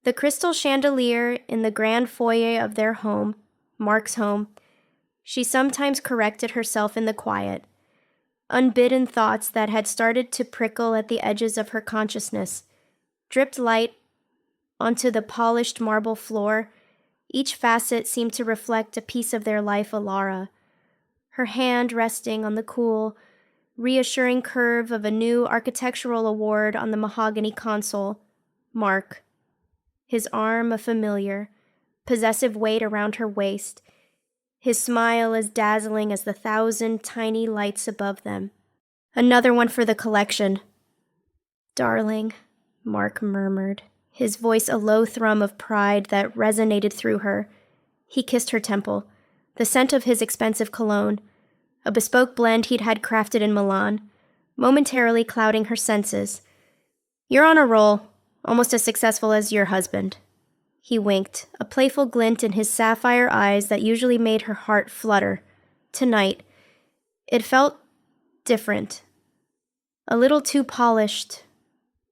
The crystal chandelier in the grand foyer of their home, Mark's home, she sometimes corrected herself in the quiet. Unbidden thoughts that had started to prickle at the edges of her consciousness dripped light onto the polished marble floor. Each facet seemed to reflect a piece of their life, Alara. Her hand resting on the cool, reassuring curve of a new architectural award on the mahogany console, Mark. His arm a familiar, possessive weight around her waist, his smile as dazzling as the 1,000 tiny lights above them. Another one for the collection. Darling, Mark murmured, his voice a low thrum of pride that resonated through her. He kissed her temple, the scent of his expensive cologne, a bespoke blend he'd had crafted in Milan, momentarily clouding her senses. You're on a roll, almost as successful as your husband. He winked, a playful glint in his sapphire eyes that usually made her heart flutter. Tonight, it felt different. A little too polished,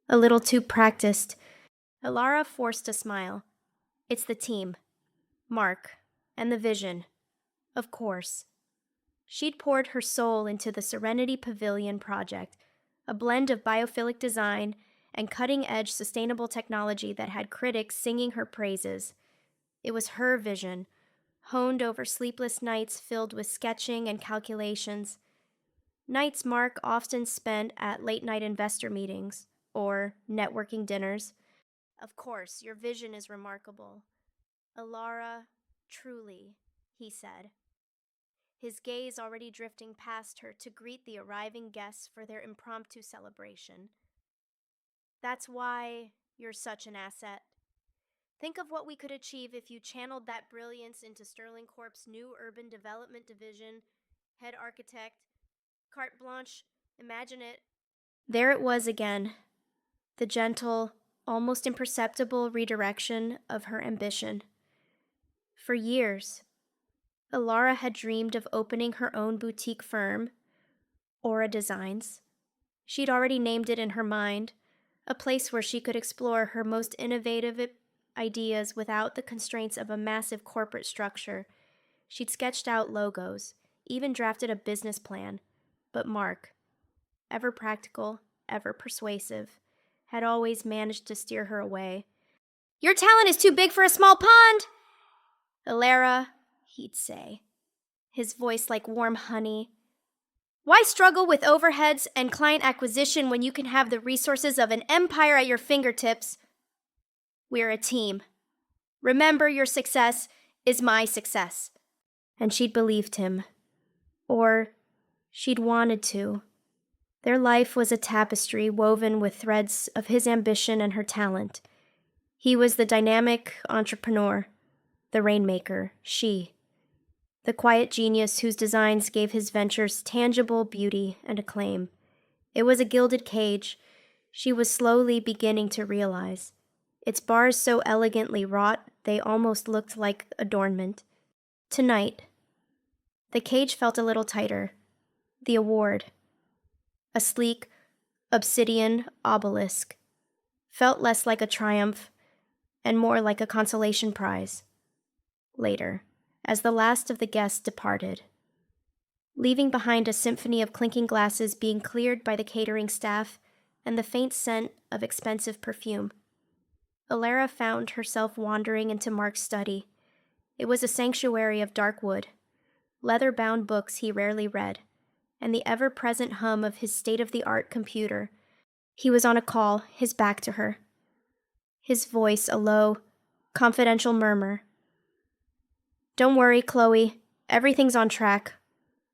a little too practiced. Alara forced a smile. It's the team. Mark. And the vision. Of course. She'd poured her soul into the Serenity Pavilion project, a blend of biophilic design and cutting-edge sustainable technology that had critics singing her praises. It was her vision, honed over sleepless nights filled with sketching and calculations. Nights Mark often spent at late-night investor meetings or networking dinners. Of course, your vision is remarkable. Alara, truly, he said, his gaze already drifting past her to greet the arriving guests for their impromptu celebration. That's why you're such an asset. Think of what we could achieve if you channeled that brilliance into Sterling Corp's new urban development division, head architect, carte blanche, imagine it. There it was again, the gentle, almost imperceptible redirection of her ambition. For years, Alara had dreamed of opening her own boutique firm, Aura Designs. She'd already named it in her mind, a place where she could explore her most innovative ideas without the constraints of a massive corporate structure. She'd sketched out logos, even drafted a business plan, but Mark, ever practical, ever persuasive, had always managed to steer her away. Your talent is too big for a small pond! Alara, he'd say, his voice like warm honey. Why struggle with overheads and client acquisition when you can have the resources of an empire at your fingertips? We're a team. Remember, your success is my success. And she'd believed him. Or she'd wanted to. Their life was a tapestry woven with threads of his ambition and her talent. He was the dynamic entrepreneur, the rainmaker, she, the quiet genius whose designs gave his ventures tangible beauty and acclaim. It was a gilded cage, she was slowly beginning to realize, its bars so elegantly wrought they almost looked like adornment. Tonight, the cage felt a little tighter. The award, a sleek, obsidian obelisk, felt less like a triumph and more like a consolation prize. Later, as the last of the guests departed, leaving behind a symphony of clinking glasses being cleared by the catering staff and the faint scent of expensive perfume, Alara found herself wandering into Mark's study. It was a sanctuary of dark wood, leather-bound books he rarely read, and the ever-present hum of his state-of-the-art computer. He was on a call, his back to her. His voice a low, confidential murmur. Don't worry, Chloe. Everything's on track.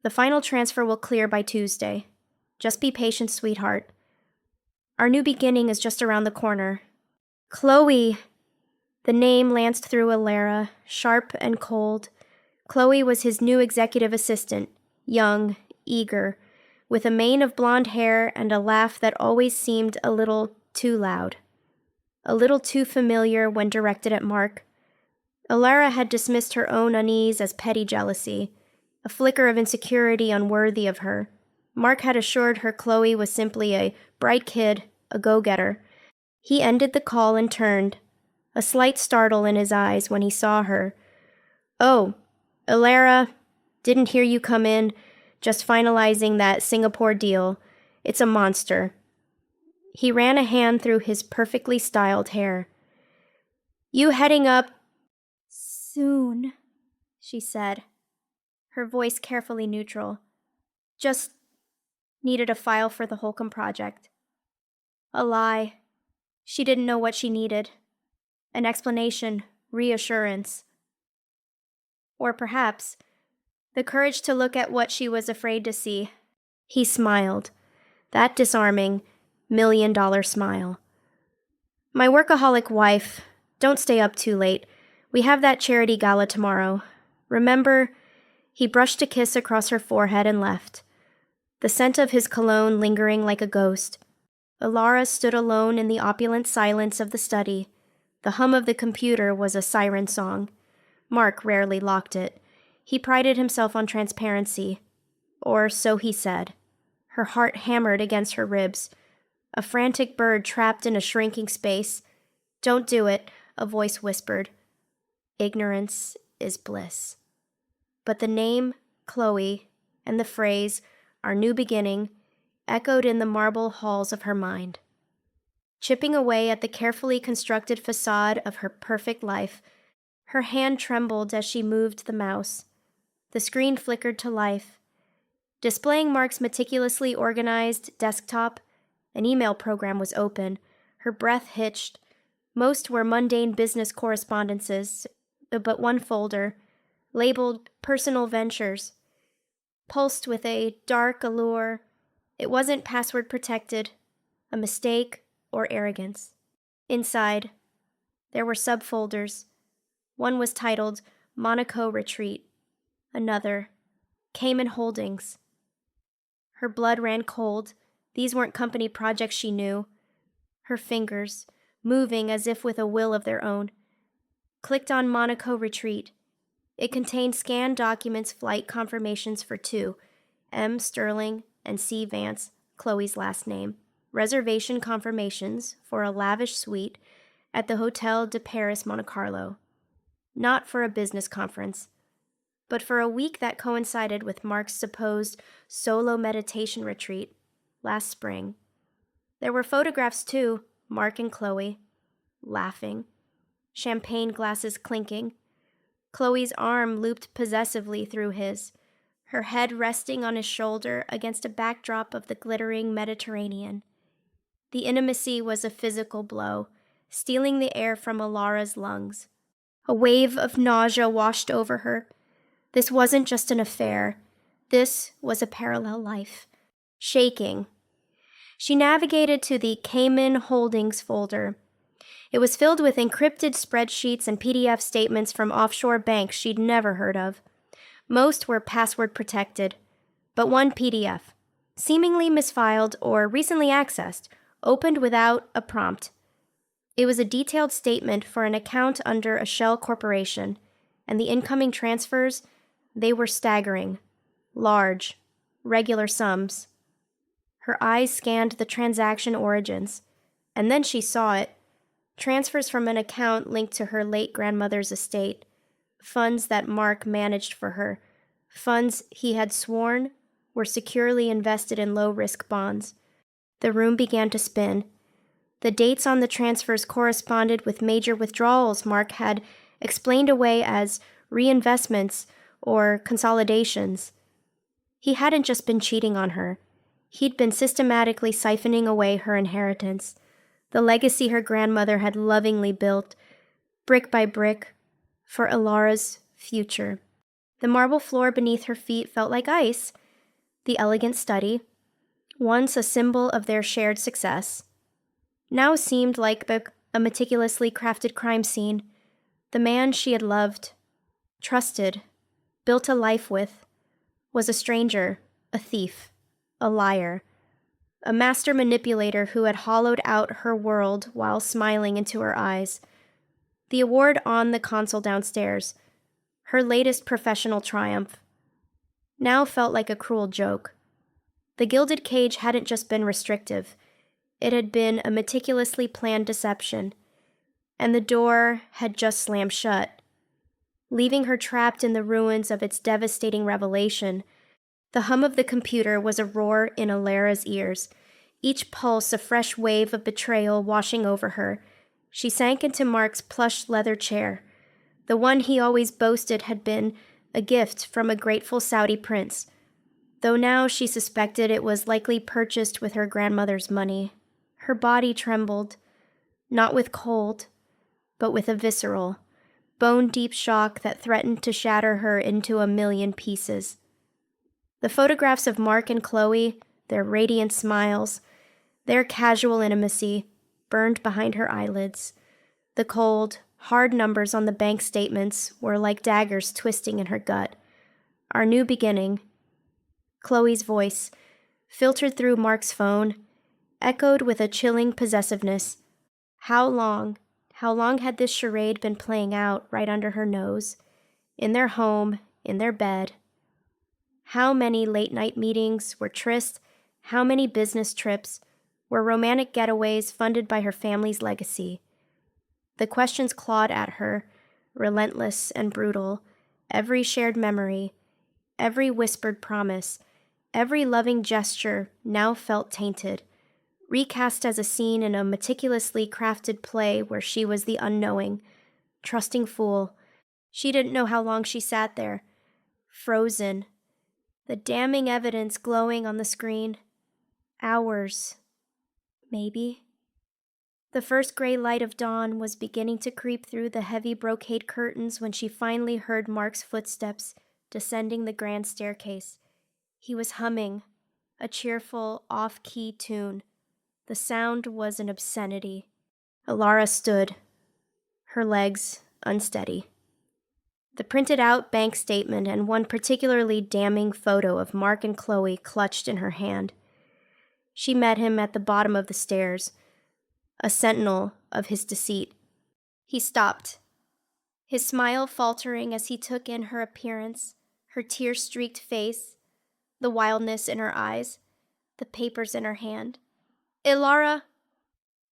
The final transfer will clear by Tuesday. Just be patient, sweetheart. Our new beginning is just around the corner. Chloe! The name lanced through Alara, sharp and cold. Chloe was his new executive assistant, young, eager, with a mane of blonde hair and a laugh that always seemed a little too loud. A little too familiar when directed at Mark. Alara had dismissed her own unease as petty jealousy, a flicker of insecurity unworthy of her. Mark had assured her Chloe was simply a bright kid, a go-getter. He ended the call and turned, a slight startle in his eyes when he saw her. "Oh, Alara, didn't hear you come in, just finalizing that Singapore deal. It's a monster." He ran a hand through his perfectly styled hair. "You heading up?" "Soon," she said, her voice carefully neutral. "Just needed a file for the Holcomb project." A lie. She didn't know what she needed. An explanation, reassurance. Or perhaps the courage to look at what she was afraid to see. He smiled. That disarming, $1,000,000 smile. "My workaholic wife, don't stay up too late. We have that charity gala tomorrow. Remember?" He brushed a kiss across her forehead and left, the scent of his cologne lingering like a ghost. Alara stood alone in the opulent silence of the study. The hum of the computer was a siren song. Mark rarely locked it. He prided himself on transparency. Or so he said. Her heart hammered against her ribs. A frantic bird trapped in a shrinking space. "Don't do it," a voice whispered. "Ignorance is bliss." But the name, Chloe, and the phrase, "our new beginning," echoed in the marble halls of her mind. Chipping away at the carefully constructed facade of her perfect life, her hand trembled as she moved the mouse. The screen flickered to life. Displaying Mark's meticulously organized desktop, an email program was open. Her breath hitched. Most were mundane business correspondences, but one folder, labeled Personal Ventures, pulsed with a dark allure. It wasn't password protected, a mistake, or arrogance. Inside, there were subfolders. One was titled Monaco Retreat. Another, Cayman Holdings. Her blood ran cold. These weren't company projects she knew. Her fingers, moving as if with a will of their own, clicked on Monaco Retreat. It contained scanned documents, flight confirmations for two, M. Sterling and C. Vance, Chloe's last name, reservation confirmations for a lavish suite at the Hotel de Paris Monte Carlo. Not for a business conference, but for a week that coincided with Mark's supposed solo meditation retreat last spring. There were photographs too, Mark and Chloe, laughing, champagne glasses clinking, Chloe's arm looped possessively through his, her head resting on his shoulder against a backdrop of the glittering Mediterranean. The intimacy was a physical blow, stealing the air from Alara's lungs. A wave of nausea washed over her. This wasn't just an affair. This was a parallel life. Shaking. She navigated to the Cayman Holdings folder. It was filled with encrypted spreadsheets and PDF statements from offshore banks she'd never heard of. Most were password protected, but one PDF, seemingly misfiled or recently accessed, opened without a prompt. It was a detailed statement for an account under a shell corporation, and the incoming transfers, they were staggering, large, regular sums. Her eyes scanned the transaction origins, and then she saw it. Transfers from an account linked to her late grandmother's estate, funds that Mark managed for her, funds he had sworn were securely invested in low-risk bonds. The room began to spin. The dates on the transfers corresponded with major withdrawals Mark had explained away as reinvestments or consolidations. He hadn't just been cheating on her. He'd been systematically siphoning away her inheritance, the legacy her grandmother had lovingly built, brick by brick, for Alara's future. The marble floor beneath her feet felt like ice. The elegant study, once a symbol of their shared success, now seemed like a meticulously crafted crime scene. The man she had loved, trusted, built a life with, was a stranger, a thief, a liar, a master manipulator who had hollowed out her world while smiling into her eyes. The award on the console downstairs, her latest professional triumph, now felt like a cruel joke. The gilded cage hadn't just been restrictive. It had been a meticulously planned deception. and the door had just slammed shut, leaving her trapped in the ruins of its devastating revelation. The hum of the computer was a roar in Alara's ears, each pulse a fresh wave of betrayal washing over her. She sank into Mark's plush leather chair. The one he always boasted had been a gift from a grateful Saudi prince, though now she suspected it was likely purchased with her grandmother's money. Her body trembled, not with cold, but with a visceral, bone-deep shock that threatened to shatter her into a million pieces. The photographs of Mark and Chloe, their radiant smiles, their casual intimacy, burned behind her eyelids. The cold, hard numbers on the bank statements were like daggers twisting in her gut. Our new beginning. Chloe's voice, filtered through Mark's phone, echoed with a chilling possessiveness. How long had this charade been playing out right under her nose? In their home, in their bed. How many late-night meetings were trysts, how many business trips, were romantic getaways funded by her family's legacy? The questions clawed at her, relentless and brutal. Every shared memory, every whispered promise, every loving gesture now felt tainted, recast as a scene in a meticulously crafted play where she was the unknowing, trusting fool. She didn't know how long she sat there, frozen, the damning evidence glowing on the screen. Hours, maybe. The first gray light of dawn was beginning to creep through the heavy brocade curtains when she finally heard Mark's footsteps descending the grand staircase. He was humming, a cheerful, off-key tune. The sound was an obscenity. Alara stood, her legs unsteady. The printed-out bank statement and one particularly damning photo of Mark and Chloe clutched in her hand. She met him at the bottom of the stairs, a sentinel of his deceit. He stopped, his smile faltering as he took in her appearance, her tear-streaked face, the wildness in her eyes, the papers in her hand. "Ilara,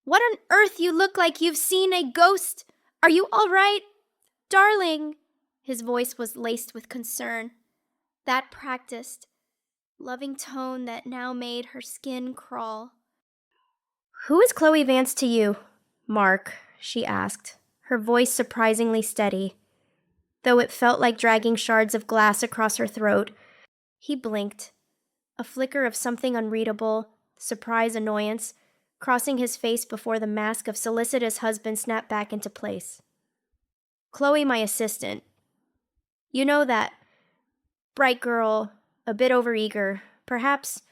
what on earth? You look like you've seen a ghost! Are you all right? Darling!" His voice was laced with concern, that practiced, loving tone that now made her skin crawl. "Who is Chloe Vance to you, Mark?" she asked, her voice surprisingly steady, though it felt like dragging shards of glass across her throat. He blinked, a flicker of something unreadable, surprise, annoyance, crossing his face before the mask of solicitous husband snapped back into place. "Chloe, my assistant. You know that bright girl, a bit overeager, perhaps.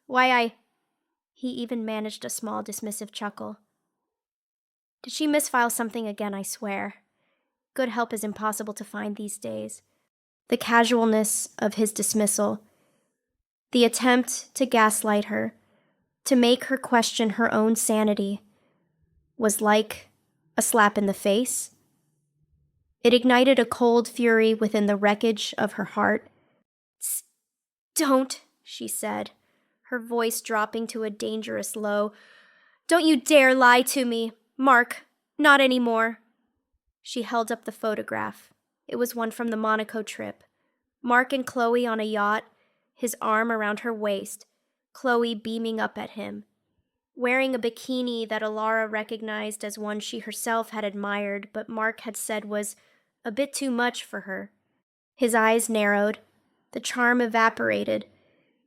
Why, He even managed a small dismissive chuckle. "Did she misfile something again, I swear? Good help is impossible to find these days." The casualness of his dismissal, the attempt to gaslight her, to make her question her own sanity, was like a slap in the face. It ignited a cold fury within the wreckage of her heart. "Don't," she said, her voice dropping to a dangerous low. "Don't you dare lie to me, Mark, not anymore." She held up the photograph. It was one from the Monaco trip. Mark and Chloe on a yacht, his arm around her waist, Chloe beaming up at him, wearing a bikini that Alara recognized as one she herself had admired, but Mark had said was a bit too much for her. His eyes narrowed, the charm evaporated,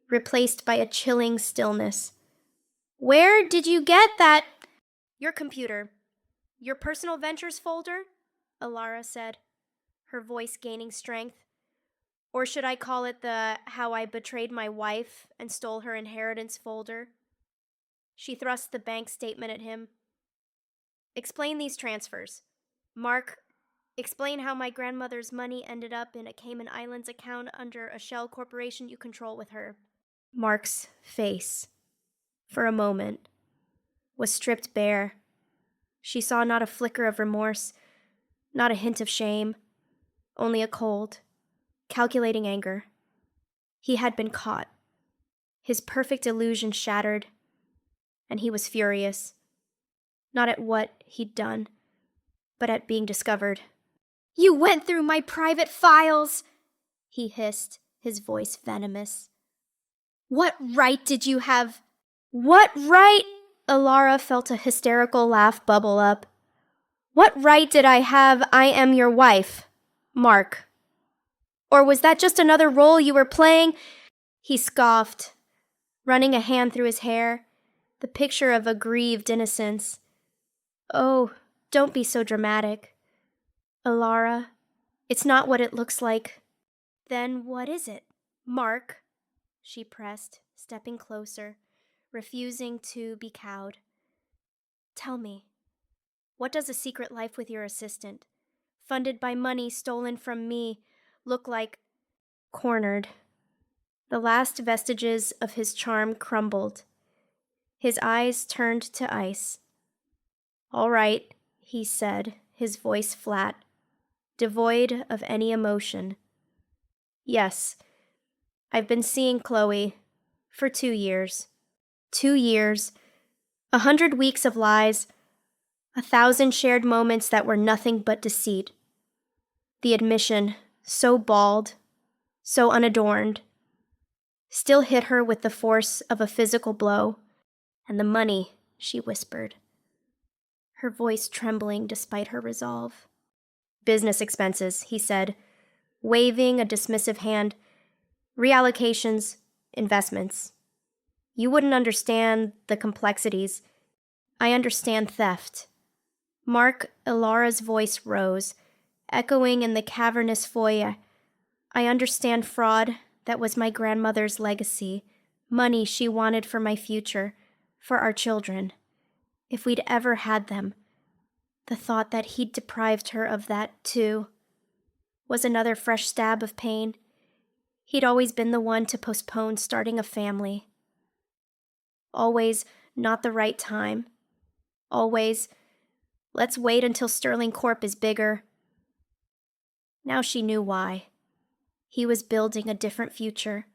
replaced by a chilling stillness. "Where did you get that?" "Your computer. Your personal ventures folder?" Alara said, her voice gaining strength. "Or should I call it the How I Betrayed My Wife and Stole Her Inheritance folder?" She thrust the bank statement at him. "Explain these transfers. Mark, explain how my grandmother's money ended up in a Cayman Islands account under a shell corporation you control with her." Mark's face, for a moment, was stripped bare. She saw not a flicker of remorse, not a hint of shame, only a cold, calculating anger. He had been caught, his perfect illusion shattered, and he was furious, not at what he'd done, but at being discovered. "You went through my private files!" he hissed, his voice venomous. "What right did you have?" "What right?" Alara felt a hysterical laugh bubble up. "What right did I have? I am your wife, Mark. Or was that just another role you were playing?" He scoffed, running a hand through his hair, the picture of aggrieved innocence. "Oh, don't be so dramatic. Alara, it's not what it looks like." "Then what is it, Mark?" she pressed, stepping closer, refusing to be cowed. "Tell me, what does a secret life with your assistant, funded by money stolen from me, look like?" Cornered, the last vestiges of his charm crumbled. His eyes turned to ice. "All right," he said, his voice flat, devoid of any emotion. "Yes, I've been seeing Chloe for 2 years. 2 years, 100 weeks of lies, 1,000 shared moments that were nothing but deceit. The admission, so bald, so unadorned, still hit her with the force of a physical blow. And the money," she whispered, her voice trembling despite her resolve. "Business expenses," he said, waving a dismissive hand. "Reallocations, investments. You wouldn't understand the complexities. I understand theft." Mark Alara's voice rose, echoing in the cavernous foyer. "I understand fraud that was my grandmother's legacy, money she wanted for my future, for our children. If we'd ever had them, the thought that he'd deprived her of that, too, was another fresh stab of pain. He'd always been the one to postpone starting a family. Always not the right time. Always, let's wait until Sterling Corp is bigger." Now she knew why. He was building a different future,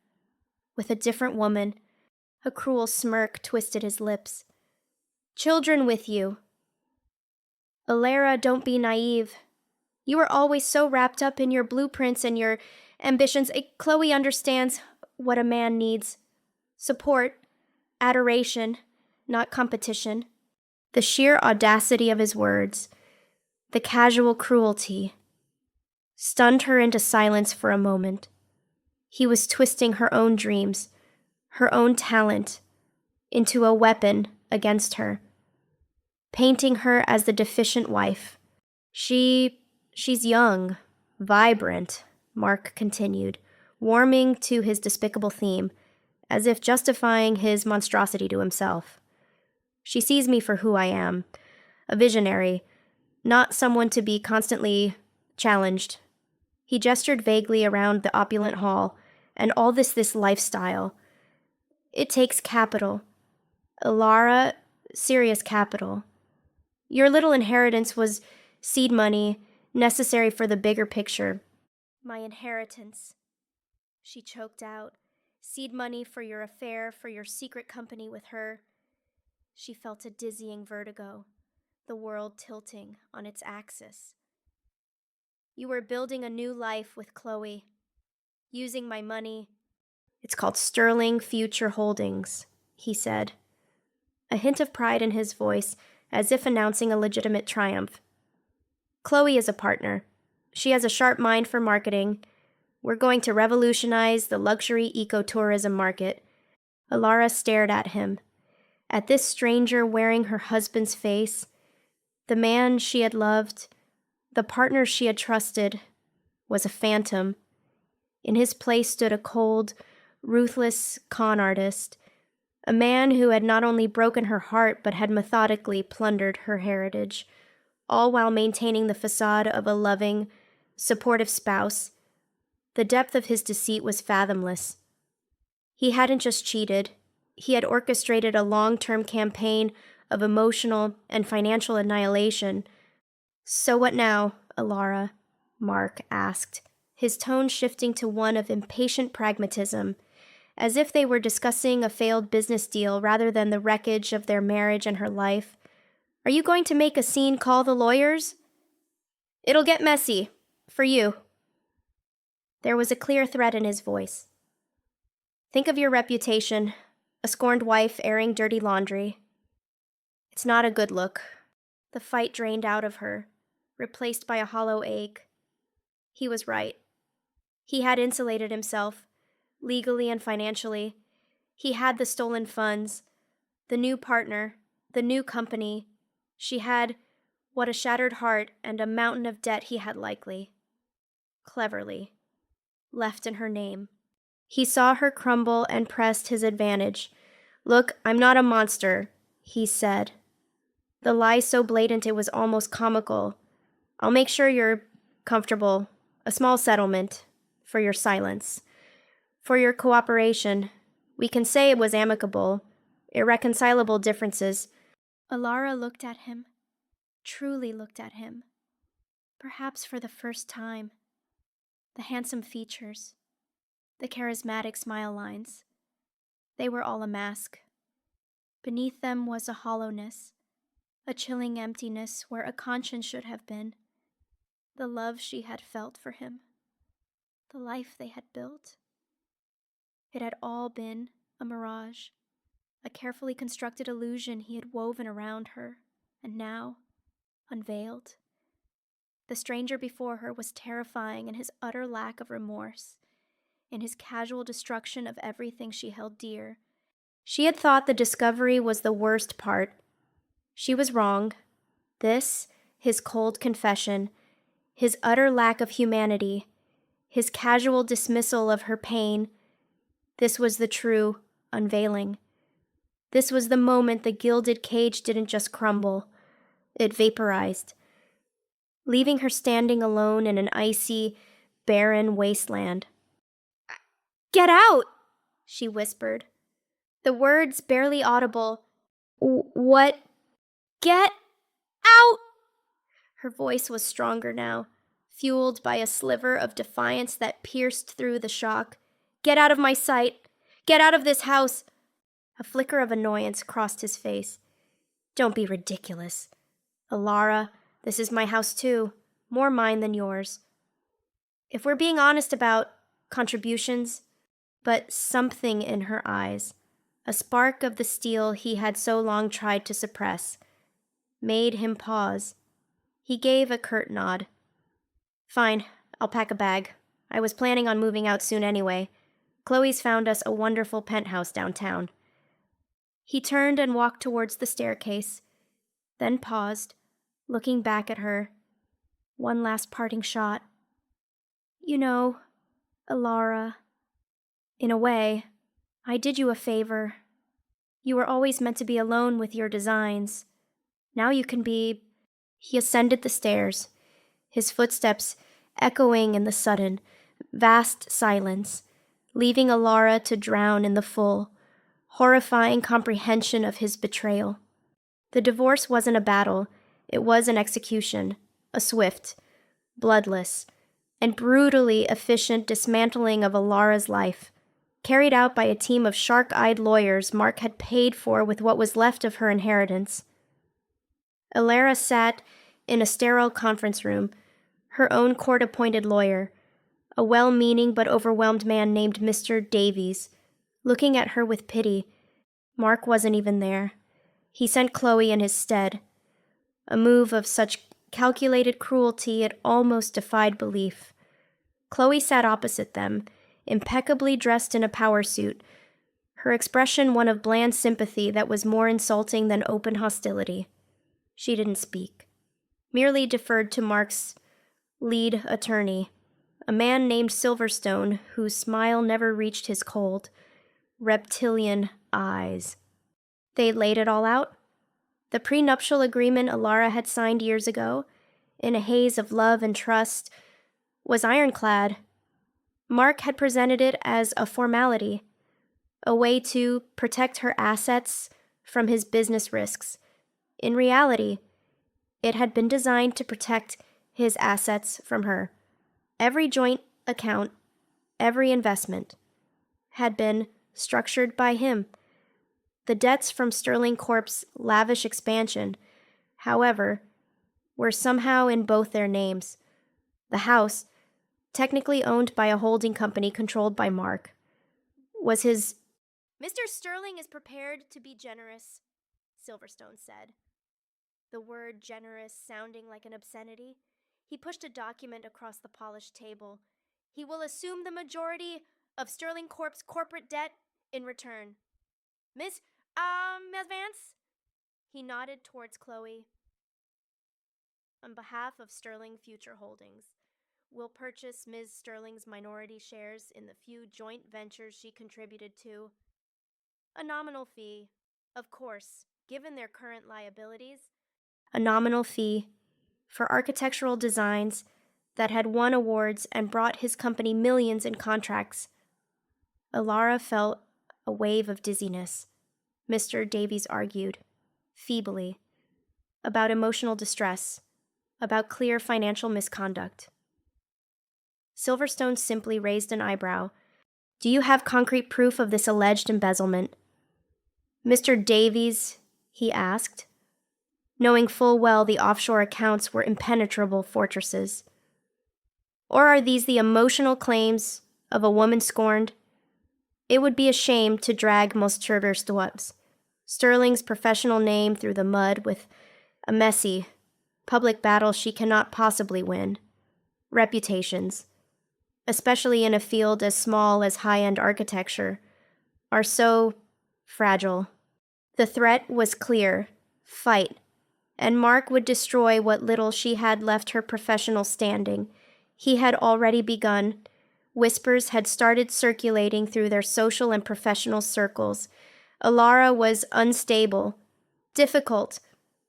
with a different woman. A cruel smirk twisted his lips. "Children with you. Alara, don't be naive. You were always so wrapped up in your blueprints and your ambitions. Chloe understands what a man needs. Support, adoration, not competition." The sheer audacity of his words, the casual cruelty, stunned her into silence for a moment. He was twisting her own dreams, her own talent, into a weapon against her, painting her as the deficient wife. She's young, vibrant," Mark continued, warming to his despicable theme, as if justifying his monstrosity to himself. "She sees me for who I am, a visionary, not someone to be constantly challenged." He gestured vaguely around the opulent hall, "and all this lifestyle. It takes capital. Alara, serious capital. Your little inheritance was seed money, necessary for the bigger picture." "My inheritance," she choked out. "Seed money for your affair, for your secret company with her." She felt a dizzying vertigo, the world tilting on its axis. "You were building a new life with Chloe, using my money." "It's called Sterling Future Holdings," he said, a hint of pride in his voice, as if announcing a legitimate triumph. "Chloe is a partner. She has a sharp mind for marketing. We're going to revolutionize the luxury ecotourism market." Alara stared at him, at this stranger wearing her husband's face, the man she had loved, the partner she had trusted, was a phantom. In his place stood a cold, ruthless con artist, a man who had not only broken her heart but had methodically plundered her heritage, all while maintaining the facade of a loving, supportive spouse. The depth of his deceit was fathomless. He hadn't just cheated, he had orchestrated a long-term campaign of emotional and financial annihilation. "So what now, Alara?" Mark asked, his tone shifting to one of impatient pragmatism, as if they were discussing a failed business deal rather than the wreckage of their marriage and her life. "Are you going to make a scene, call the lawyers?" It'll get messy. For you. There was a clear threat in his voice. Think of your reputation, a scorned wife airing dirty laundry. It's not a good look. The fight drained out of her, replaced by a hollow ache. He was right. He had insulated himself, legally and financially. He had the stolen funds, the new partner, the new company. She had what a shattered heart and a mountain of debt he had likely, cleverly, left in her name. He saw her crumble and pressed his advantage. Look, I'm not a monster, he said. The lie so blatant it was almost comical. I'll make sure you're comfortable. A small settlement. For your silence. For your cooperation. We can say it was amicable. Irreconcilable differences. Alara looked at him. Truly looked at him. Perhaps for the first time. The handsome features. The charismatic smile lines. They were all a mask. Beneath them was a hollowness. A chilling emptiness where a conscience should have been. The love she had felt for him. The life they had built. It had all been a mirage, a carefully constructed illusion he had woven around her, and now, unveiled. The stranger before her was terrifying in his utter lack of remorse, in his casual destruction of everything she held dear. She had thought the discovery was the worst part. She was wrong. This, his cold confession, his utter lack of humanity, his casual dismissal of her pain, this was the true unveiling. This was the moment the gilded cage didn't just crumble, it vaporized, leaving her standing alone in an icy, barren wasteland. "Get out!" she whispered. The words barely audible. "What? Get out!" Her voice was stronger now, fueled by a sliver of defiance that pierced through the shock. "Get out of my sight! Get out of this house!" A flicker of annoyance crossed his face. "Don't be ridiculous. Alara, this is my house too, more mine than yours. If we're being honest about contributions," but something in her eyes, a spark of the steel he had so long tried to suppress, made him pause. He gave a curt nod. "Fine, I'll pack a bag. I was planning on moving out soon anyway. Chloe's found us a wonderful penthouse downtown." He turned and walked towards the staircase, then paused, looking back at her. One last parting shot. "You know, Alara, in a way, I did you a favor. You were always meant to be alone with your designs. Now you can be..." He ascended the stairs, his footsteps echoing in the sudden, vast silence, leaving Alara to drown in the full, horrifying comprehension of his betrayal. The divorce wasn't a battle, it was an execution, a swift, bloodless, and brutally efficient dismantling of Alara's life, carried out by a team of shark-eyed lawyers Mark had paid for with what was left of her inheritance. Alara sat in a sterile conference room, her own court-appointed lawyer, a well-meaning but overwhelmed man named Mr. Davies, looking at her with pity. Mark wasn't even there. He sent Chloe in his stead, a move of such calculated cruelty it almost defied belief. Chloe sat opposite them, impeccably dressed in a power suit, her expression one of bland sympathy that was more insulting than open hostility. She didn't speak, merely deferred to Mark's lead attorney, a man named Silverstone whose smile never reached his cold, reptilian eyes. They laid it all out. The prenuptial agreement Alara had signed years ago, in a haze of love and trust, was ironclad. Mark had presented it as a formality, a way to protect her assets from his business risks. In reality, it had been designed to protect his assets from her. Every joint account, every investment, had been structured by him. The debts from Sterling Corp's lavish expansion, however, were somehow in both their names. The house, technically owned by a holding company controlled by Mark, was his. "Mr. Sterling is prepared to be generous," Silverstone said, the word generous sounding like an obscenity. He pushed a document across the polished table. "He will assume the majority of Sterling Corp's corporate debt in return. Miss Vance?" He nodded towards Chloe. "On behalf of Sterling Future Holdings, will purchase Ms. Sterling's minority shares in the few joint ventures she contributed to. A nominal fee, of course, given their current liabilities." A nominal fee for architectural designs that had won awards and brought his company millions in contracts. Alara felt a wave of dizziness. Mr. Davies argued, feebly, about emotional distress, about clear financial misconduct. Silverstone simply raised an eyebrow. "Do you have concrete proof of this alleged embezzlement?" "Mr. Davies," he asked, knowing full well the offshore accounts were impenetrable fortresses. "Or are these the emotional claims of a woman scorned? It would be a shame to drag Monsieur Sterling's professional name through the mud with a messy, public battle she cannot possibly win. Reputations, especially in a field as small as high-end architecture, are so fragile." The threat was clear: fight, and Mark would destroy what little she had left her professional standing. He had already begun. Whispers had started circulating through their social and professional circles. Alara was unstable, difficult.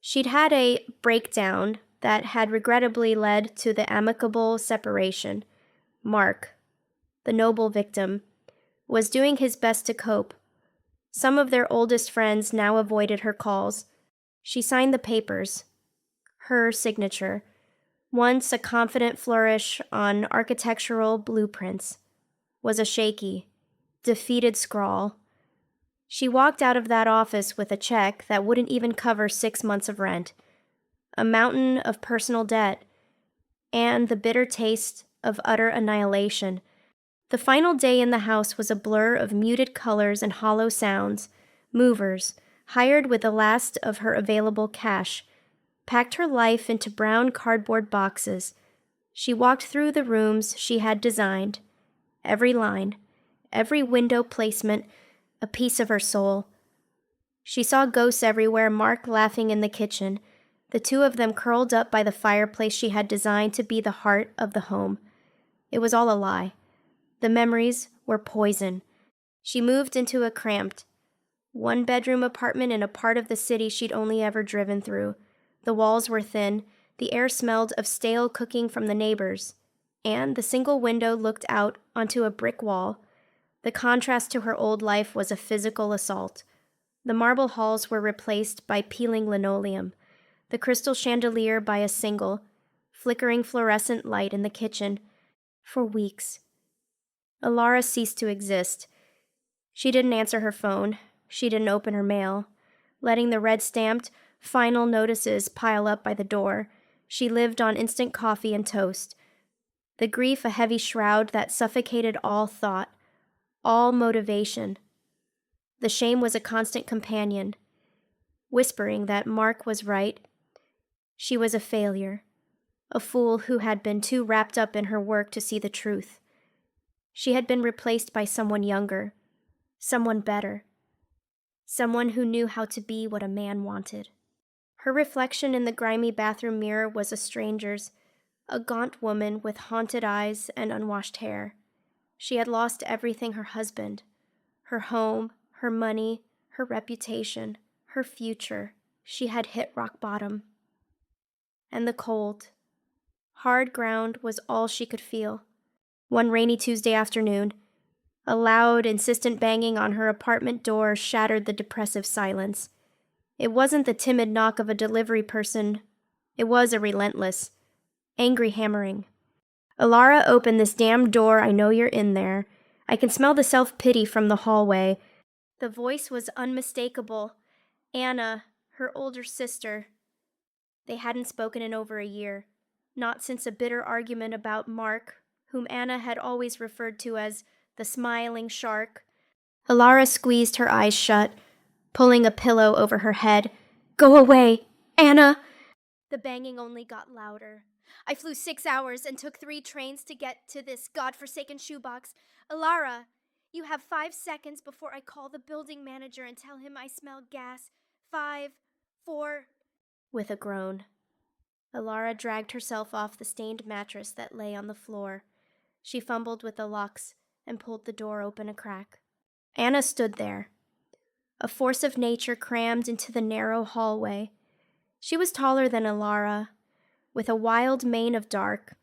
She'd had a breakdown that had regrettably led to the amicable separation. Mark, the noble victim, was doing his best to cope. Some of their oldest friends now avoided her calls. She signed the papers. Her signature, once a confident flourish on architectural blueprints, was a shaky, defeated scrawl. She walked out of that office with a check that wouldn't even cover 6 months of rent, a mountain of personal debt, and the bitter taste of utter annihilation. The final day in the house was a blur of muted colors and hollow sounds. Movers, hired with the last of her available cash, packed her life into brown cardboard boxes. She walked through the rooms she had designed. Every line, every window placement, a piece of her soul. She saw ghosts everywhere, Mark laughing in the kitchen, the two of them curled up by the fireplace she had designed to be the heart of the home. It was all a lie. The memories were poison. She moved into a cramped, one-bedroom apartment in a part of the city she'd only ever driven through. The walls were thin, the air smelled of stale cooking from the neighbors, and the single window looked out onto a brick wall. The contrast to her old life was a physical assault. The marble halls were replaced by peeling linoleum, the crystal chandelier by a single, flickering fluorescent light in the kitchen. For weeks, Alara ceased to exist. She didn't answer her phone. She didn't open her mail. Letting the red-stamped final notices pile up by the door, she lived on instant coffee and toast. The grief a heavy shroud that suffocated all thought, all motivation. The shame was a constant companion, whispering that Mark was right. She was a failure, a fool who had been too wrapped up in her work to see the truth. She had been replaced by someone younger, someone better, someone who knew how to be what a man wanted. Her reflection in the grimy bathroom mirror was a stranger's, a gaunt woman with haunted eyes and unwashed hair. She had lost everything: her husband, her home, her money, her reputation, her future. She had hit rock bottom. And the cold, hard ground was all she could feel. One rainy Tuesday afternoon, a loud, insistent banging on her apartment door shattered the depressive silence. It wasn't the timid knock of a delivery person. It was a relentless, angry hammering. "Alara, open this damn door. I know you're in there. I can smell the self-pity from the hallway." The voice was unmistakable. Anna, her older sister. They hadn't spoken in over a year, not since a bitter argument about Mark, whom Anna had always referred to as the smiling shark. Alara squeezed her eyes shut, pulling a pillow over her head. "Go away, Anna!" The banging only got louder. "I flew 6 hours and took 3 trains to get to this godforsaken shoebox. Alara, you have 5 seconds before I call the building manager and tell him I smell gas. 5, 4... With a groan, Alara dragged herself off the stained mattress that lay on the floor. She fumbled with the locks and pulled the door open a crack. Anna stood there, a force of nature crammed into the narrow hallway. She was taller than Alara, with a wild mane of dark,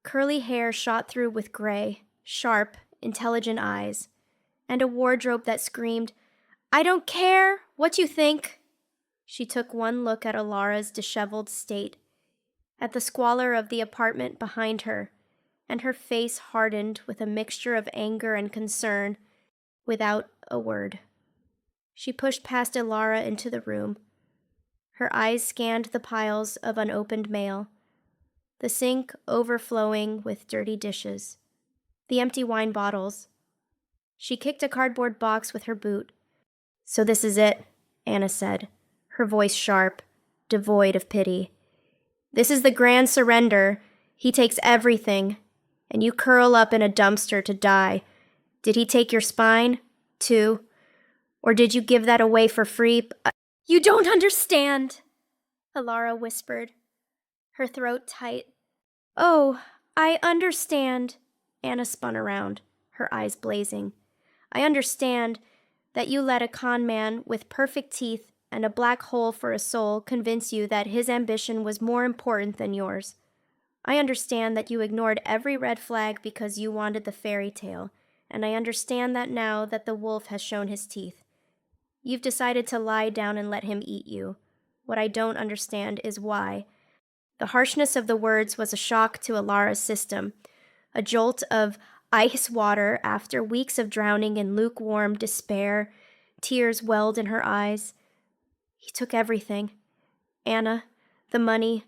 curly hair shot through with gray, sharp, intelligent eyes, and a wardrobe that screamed, "I don't care what you think." She took one look at Alara's disheveled state, at the squalor of the apartment behind her, and her face hardened with a mixture of anger and concern. Without a word, she pushed past Alara into the room. Her eyes scanned the piles of unopened mail, the sink overflowing with dirty dishes, the empty wine bottles. She kicked a cardboard box with her boot. "So this is it," Anna said, her voice sharp, devoid of pity. "This is the grand surrender. He takes everything, and you curl up in a dumpster to die. Did he take your spine, too? Or did you give that away for free?" "You don't understand," Alara whispered, her throat tight. "Oh, I understand." Anna spun around, her eyes blazing. "I understand that you let a con man with perfect teeth and a black hole for a soul convince you that his ambition was more important than yours. I understand that you ignored every red flag because you wanted the fairy tale, and I understand that now that the wolf has shown his teeth. You've decided to lie down and let him eat you. What I don't understand is why." The harshness of the words was a shock to Alara's system, a jolt of ice water after weeks of drowning in lukewarm despair. Tears welled in her eyes. "He took everything. Anna, the money,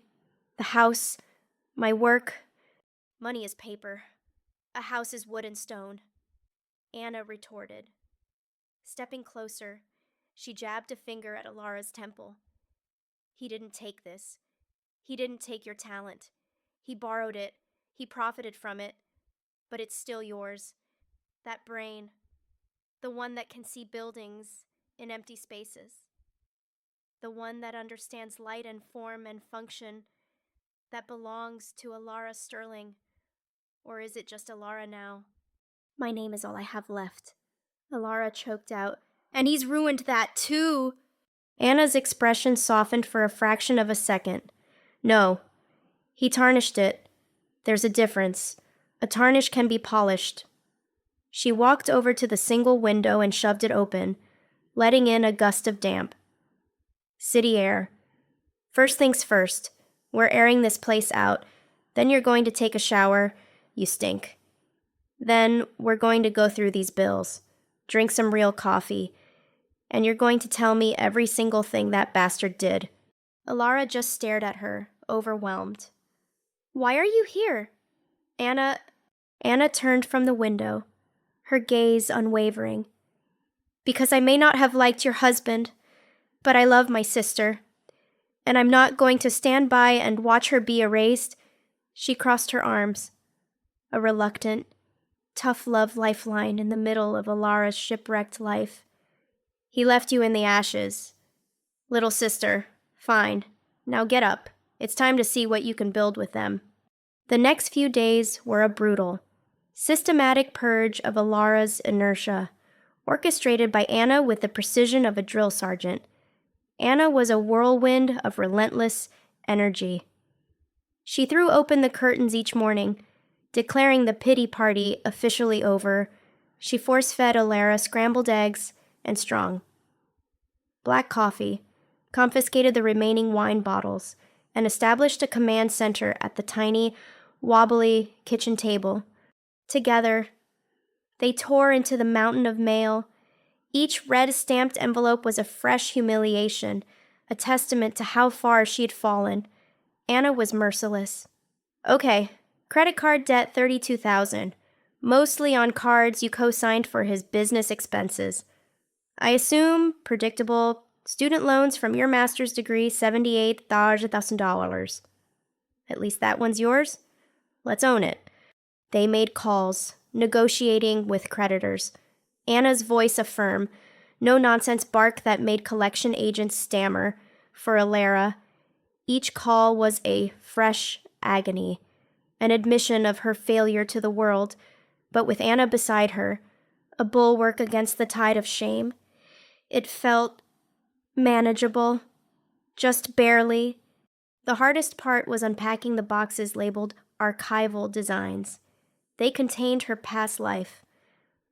the house, my work. Money is paper. A house is wood and stone." Anna retorted. Stepping closer, she jabbed a finger at Alara's temple. "He didn't take this. He didn't take your talent. He borrowed it. He profited from it. But it's still yours. That brain, the one that can see buildings in empty spaces. The one that understands light and form and function, that belongs to Alara Sterling. Or is it just Alara now?" "My name is all I have left," Alara choked out. "And he's ruined that too." Anna's expression softened for a fraction of a second. "No, he tarnished it. There's a difference. A tarnish can be polished." She walked over to the single window and shoved it open, letting in a gust of damp. "City air. First things first, we're airing this place out. Then you're going to take a shower. You stink. Then we're going to go through these bills, drink some real coffee, and you're going to tell me every single thing that bastard did." Alara just stared at her, overwhelmed. "Why are you here?" Anna turned from the window, her gaze unwavering. "Because I may not have liked your husband, but I love my sister, and I'm not going to stand by and watch her be erased." She crossed her arms, a reluctant, tough love lifeline in the middle of Alara's shipwrecked life. "He left you in the ashes. Little sister, fine. Now get up. It's time to see what you can build with them." The next few days were a brutal, systematic purge of Alara's inertia, orchestrated by Anna with the precision of a drill sergeant. Anna was a whirlwind of relentless energy. She threw open the curtains each morning, declaring the pity party officially over. She force-fed Alara scrambled eggs and strong black coffee, confiscated the remaining wine bottles, and established a command center at the tiny, wobbly kitchen table. Together, they tore into the mountain of mail. Each red-stamped envelope was a fresh humiliation, a testament to how far she had fallen, Anna was merciless. Okay, credit card debt $32,000, mostly on cards you co-signed for his business expenses. I assume, predictable, student loans from your master's degree, $78,000. At least that one's yours? Let's own it. They made calls, negotiating with creditors. Anna's voice a firm, no-nonsense bark that made collection agents stammer. For Alara, each call was a fresh agony, an admission of her failure to the world, but with Anna beside her, a bulwark against the tide of shame, it felt manageable, just barely. The hardest part was unpacking the boxes labeled archival designs. They contained her past life,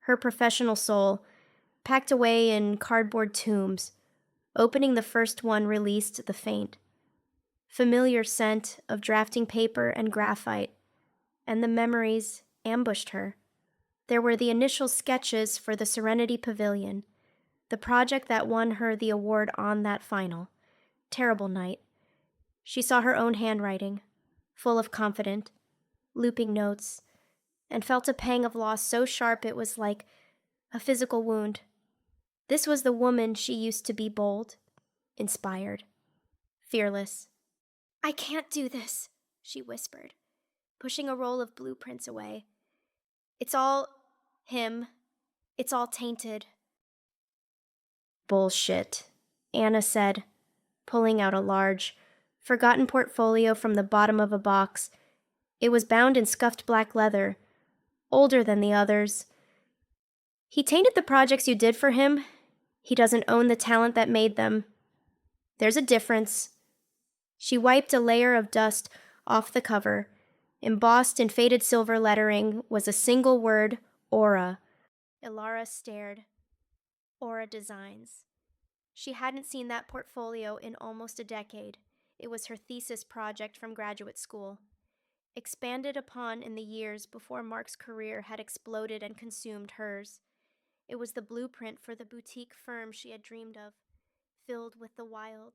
her professional soul, packed away in cardboard tombs. Opening the first one released the faint, familiar scent of drafting paper and graphite, and the memories ambushed her. There were the initial sketches for the Serenity Pavilion, the project that won her the award on that final, terrible night. She saw her own handwriting, full of confident, looping notes, and felt a pang of loss so sharp it was like a physical wound. This was the woman she used to be: bold, inspired, fearless. I can't do this, she whispered, pushing a roll of blueprints away. It's all him. It's all tainted. Bullshit, Anna said, pulling out a large, forgotten portfolio from the bottom of a box. It was bound in scuffed black leather, older than the others. He tainted the projects you did for him. He doesn't own the talent that made them. There's a difference. She wiped a layer of dust off the cover. Embossed in faded silver lettering was a single word, Aura. Alara stared. Aura Designs. She hadn't seen that portfolio in almost a decade. It was her thesis project from graduate school, expanded upon in the years before Mark's career had exploded and consumed hers. It was the blueprint for the boutique firm she had dreamed of, filled with the wild,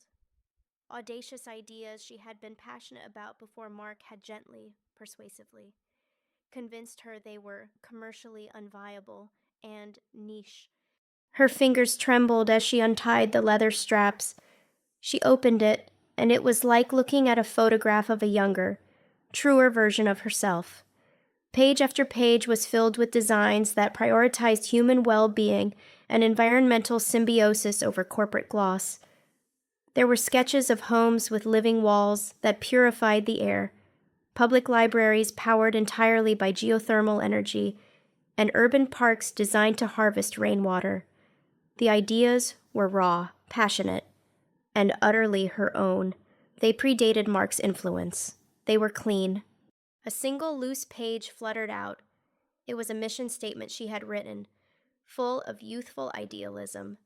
audacious ideas she had been passionate about before Mark had gently, persuasively, convinced her they were commercially unviable and niche. Her fingers trembled as she untied the leather straps. She opened it, and it was like looking at a photograph of a younger, truer version of herself. Page after page was filled with designs that prioritized human well-being and environmental symbiosis over corporate gloss. There were sketches of homes with living walls that purified the air, public libraries powered entirely by geothermal energy, and urban parks designed to harvest rainwater. The ideas were raw, passionate, and utterly her own. They predated Mark's influence. They were clean. A single loose page fluttered out. It was a mission statement she had written, full of youthful idealism.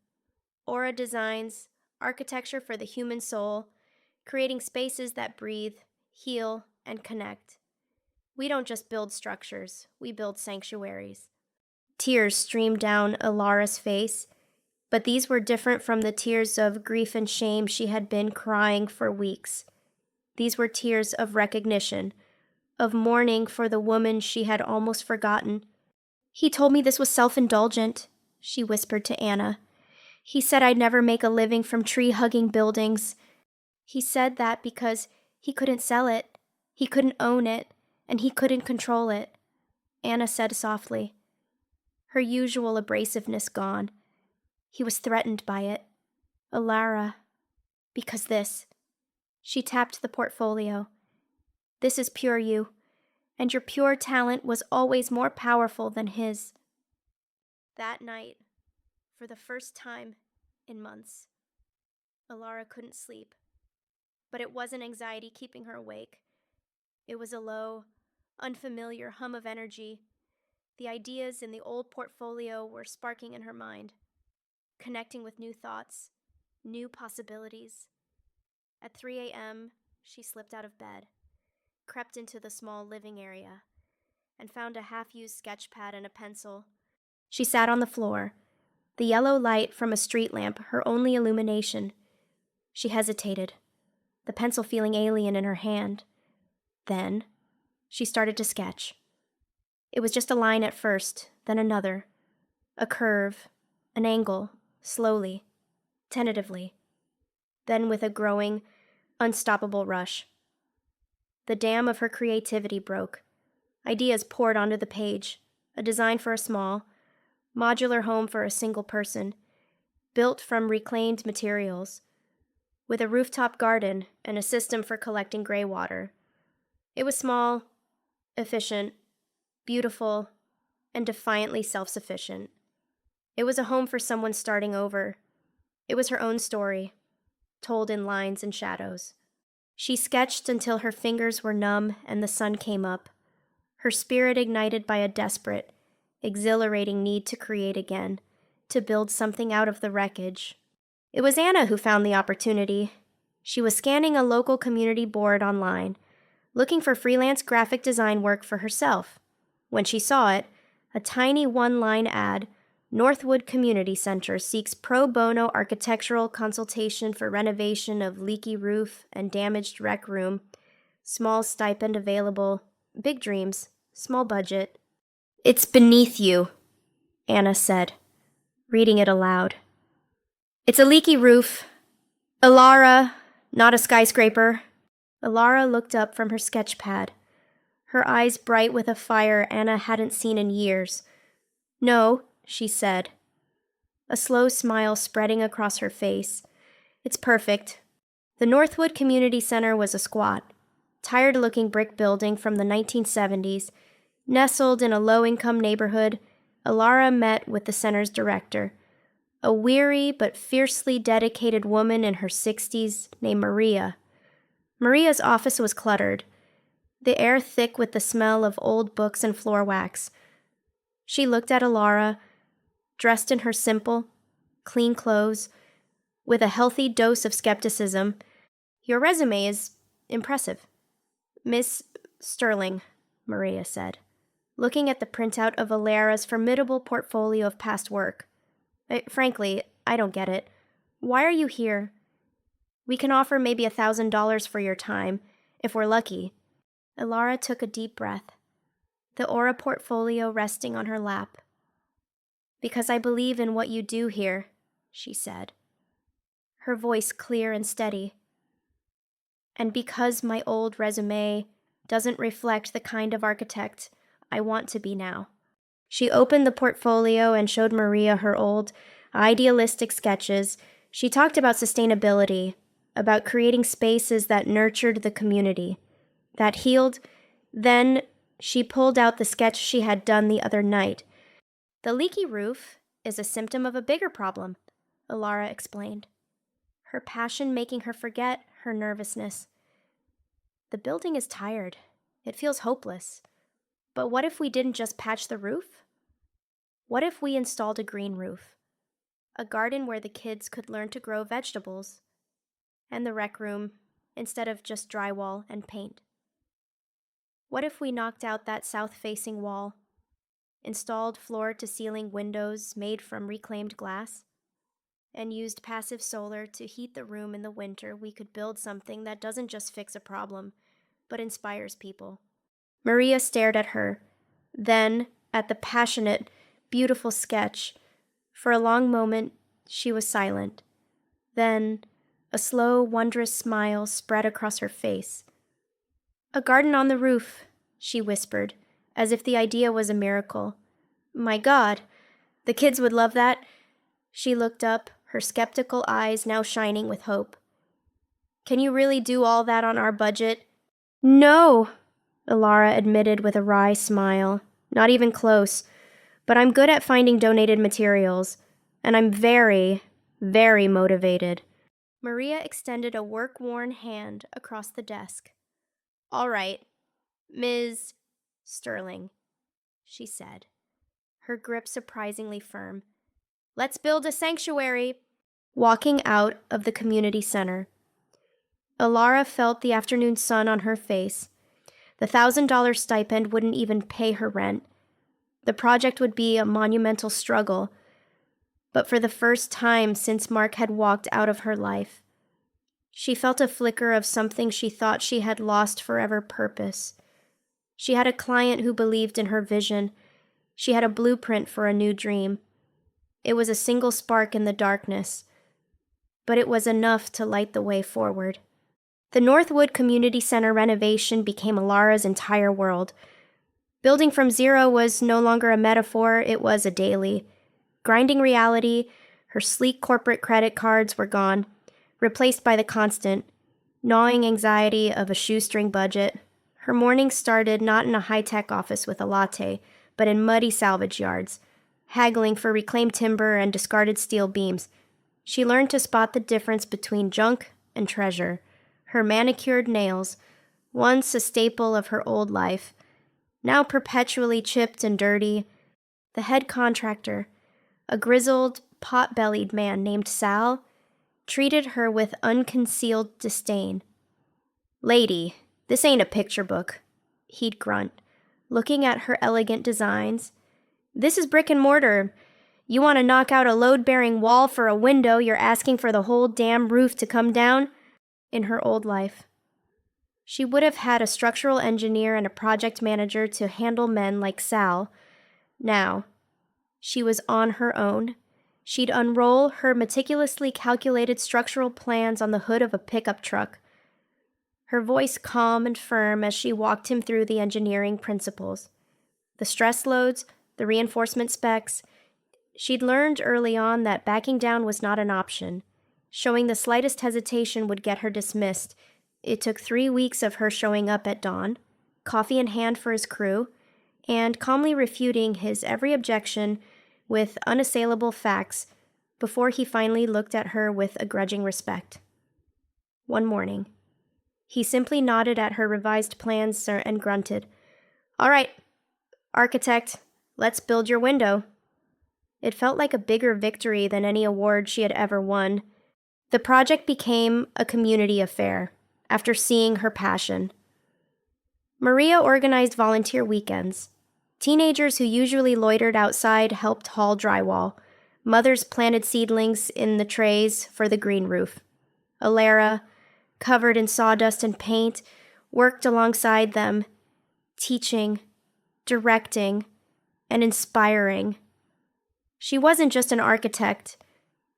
Aura Designs, architecture for the human soul, creating spaces that breathe, heal, and connect. We don't just build structures, we build sanctuaries. Tears streamed down Alara's face, but these were different from the tears of grief and shame she had been crying for weeks. These were tears of recognition, of mourning for the woman she had almost forgotten. He told me this was self-indulgent, she whispered to Anna. He said I'd never make a living from tree-hugging buildings. He said that because he couldn't sell it, he couldn't own it, and he couldn't control it. Anna said softly, her usual abrasiveness gone. He was threatened by it. Alara, because this. She tapped the portfolio. This is pure you, and your pure talent was always more powerful than his. That night, for the first time in months, Alara couldn't sleep. But it wasn't anxiety keeping her awake. It was a low, unfamiliar hum of energy. The ideas in the old portfolio were sparking in her mind, connecting with new thoughts, new possibilities. At 3 a.m., she slipped out of bed, crept into the small living area, and found a half-used sketch pad and a pencil. She sat on the floor, the yellow light from a street lamp her only illumination. She hesitated. the pencil feeling alien in her hand. Then, she started to sketch. It was just a line at first, then another. A curve, an angle, slowly, tentatively. Then with a growing, unstoppable rush. The dam of her creativity broke. Ideas poured onto the page. A design for a small, modular home for a single person, built from reclaimed materials, with a rooftop garden and a system for collecting gray water. It was small, efficient, beautiful, and defiantly self-sufficient. It was a home for someone starting over. It was her own story, told in lines and shadows. She sketched until her fingers were numb and the sun came up, her spirit ignited by a desperate, exhilarating need to create again, to build something out of the wreckage. It was Anna who found the opportunity. She was scanning a local community board online, looking for freelance graphic design work for herself. When she saw it, a tiny one-line ad, Northwood Community Center seeks pro bono architectural consultation for renovation of leaky roof and damaged rec room. Small stipend available. Big dreams. Small budget. "It's beneath you," Anna said, reading it aloud. "It's a leaky roof. Alara, not a skyscraper." Alara looked up from her sketch pad, her eyes bright with a fire Anna hadn't seen in years. "No," she said, a slow smile spreading across her face. "It's perfect." The Northwood Community Center was a squat, tired-looking brick building from the 1970s. Nestled in a low-income neighborhood, Alara met with the center's director, a weary but fiercely dedicated woman in her 60s named Maria. Maria's office was cluttered, the air thick with the smell of old books and floor wax. She looked at Alara, dressed in her simple, clean clothes, with a healthy dose of skepticism. "Your resume is impressive, Miss Sterling," Maria said, looking at the printout of Alara's formidable portfolio of past work. Frankly, I don't get it. Why are you here? We can offer maybe $1,000 for your time, if we're lucky." Alara took a deep breath, the Aura portfolio resting on her lap. "Because I believe in what you do here," she said, her voice clear and steady. "And because my old resume doesn't reflect the kind of architect I want to be now." She opened the portfolio and showed Maria her old, idealistic sketches. She talked about sustainability, about creating spaces that nurtured the community, that healed. Then she pulled out the sketch she had done the other night. "The leaky roof is a symptom of a bigger problem," Alara explained, her passion making her forget her nervousness. "The building is tired. It feels hopeless. But what if we didn't just patch the roof? What if we installed a green roof? A garden where the kids could learn to grow vegetables, and the rec room instead of just drywall and paint? What if we knocked out that south-facing wall, installed floor-to-ceiling windows made from reclaimed glass, and used passive solar to heat the room in the winter? We could build something that doesn't just fix a problem, but inspires people." Maria stared at her, then at the passionate, beautiful sketch. For a long moment, she was silent. Then a slow, wondrous smile spread across her face. "A garden on the roof," she whispered, as if the idea was a miracle. "My God, the kids would love that." She looked up, her skeptical eyes now shining with hope. "Can you really do all that on our budget?" "No," Alara admitted with a wry smile. "Not even close. But I'm good at finding donated materials, and I'm very, very motivated." Maria extended a work-worn hand across the desk. "All right, Ms. Sterling," she said, her grip surprisingly firm. "Let's build a sanctuary." Walking out of the community center, Alara felt the afternoon sun on her face. The $1,000 stipend wouldn't even pay her rent. The project would be a monumental struggle, but for the first time since Mark had walked out of her life, She felt a flicker of something she thought she had lost forever: purpose. She had a client who believed in her vision. She had a blueprint for a new dream. It was a single spark in the darkness, but it was enough to light the way forward. The Northwood Community Center renovation became Alara's entire world. Building from zero was no longer a metaphor, it was a daily. Grinding reality, her sleek corporate credit cards were gone, replaced by the constant, gnawing anxiety of a shoestring budget. Her mornings started not in a high-tech office with a latte, but in muddy salvage yards, haggling for reclaimed timber and discarded steel beams. She learned to spot the difference between junk and treasure. Her manicured nails, once a staple of her old life, now perpetually chipped and dirty. The head contractor, a grizzled, pot-bellied man named Sal, treated her with unconcealed disdain. "Lady, this ain't a picture book," he'd grunt, looking at her elegant designs. "This is brick and mortar. You want to knock out a load-bearing wall for a window, you're asking for the whole damn roof to come down?" In her old life, she would have had a structural engineer and a project manager to handle men like Sal. Now, she was on her own. She'd unroll her meticulously calculated structural plans on the hood of a pickup truck, her voice calm and firm as she walked him through the engineering principles. The stress loads, the reinforcement specs. She'd learned early on that backing down was not an option. Showing the slightest hesitation would get her dismissed. It took 3 weeks of her showing up at dawn, coffee in hand for his crew, and calmly refuting his every objection with unassailable facts before he finally looked at her with a grudging respect. One morning, he simply nodded at her revised plans and grunted, "All right, architect, let's build your window." It felt like a bigger victory than any award she had ever won. The project became a community affair after seeing her passion. Maria organized volunteer weekends. Teenagers who usually loitered outside helped haul drywall. Mothers planted seedlings in the trays for the green roof. Alara, covered in sawdust and paint, worked alongside them, teaching, directing, and inspiring. She wasn't just an architect.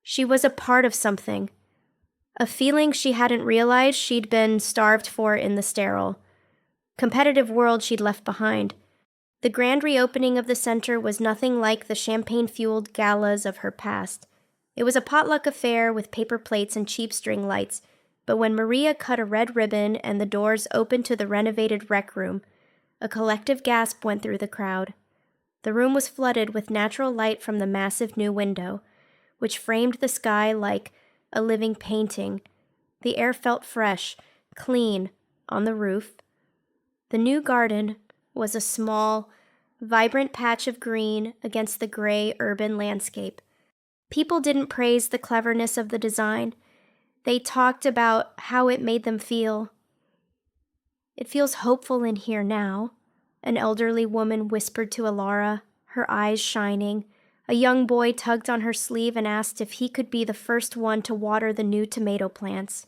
She was a part of something. A feeling she hadn't realized she'd been starved for in the sterile, competitive world she'd left behind. The grand reopening of the center was nothing like the champagne-fueled galas of her past. It was a potluck affair with paper plates and cheap string lights, but when Maria cut a red ribbon and the doors opened to the renovated rec room, a collective gasp went through the crowd. The room was flooded with natural light from the massive new window, which framed the sky like a living painting. The air felt fresh, clean, on the roof. The new garden was a small, vibrant patch of green against the gray urban landscape. People didn't praise the cleverness of the design. They talked about how it made them feel. "It feels hopeful in here now," an elderly woman whispered to Alara, her eyes shining. A young boy tugged on her sleeve and asked if he could be the first one to water the new tomato plants.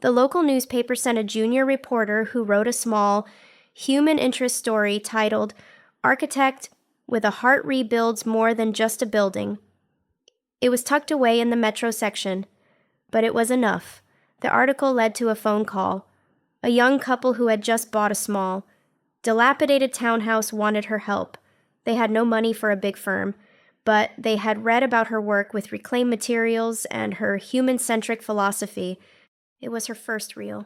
The local newspaper sent a junior reporter who wrote a small, human interest story titled, "Architect with a Heart Rebuilds More Than Just a Building." It was tucked away in the metro section, but it was enough. The article led to a phone call. A young couple who had just bought a small, dilapidated townhouse wanted her help. They had no money for a big firm, but they had read about her work with reclaimed materials and her human-centric philosophy. It was her first reel.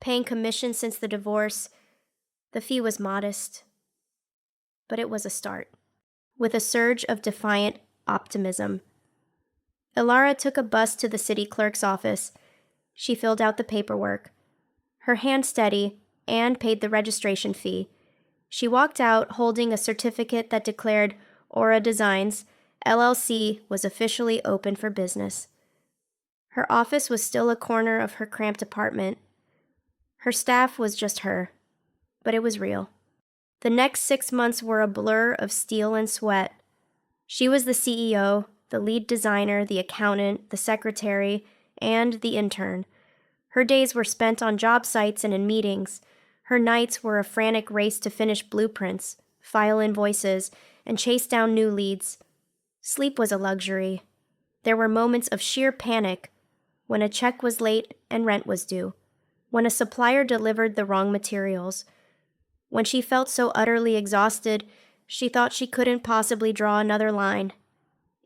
Paying commission since the divorce, the fee was modest, but it was a start. With a surge of defiant optimism, Alara took a bus to the city clerk's office. She filled out the paperwork, her hand steady, and paid the registration fee. She walked out holding a certificate that declared Aura Designs, LLC, was officially open for business. Her office was still a corner of her cramped apartment. Her staff was just her, but it was real. The next 6 months were a blur of steel and sweat. She was the CEO, the lead designer, the accountant, the secretary, and the intern, Her days were spent on job sites and in meetings. Her nights were a frantic race to finish blueprints, file invoices, and chase down new leads. Sleep was a luxury. There were moments of sheer panic when a check was late and rent was due, when a supplier delivered the wrong materials, when she felt so utterly exhausted she thought she couldn't possibly draw another line.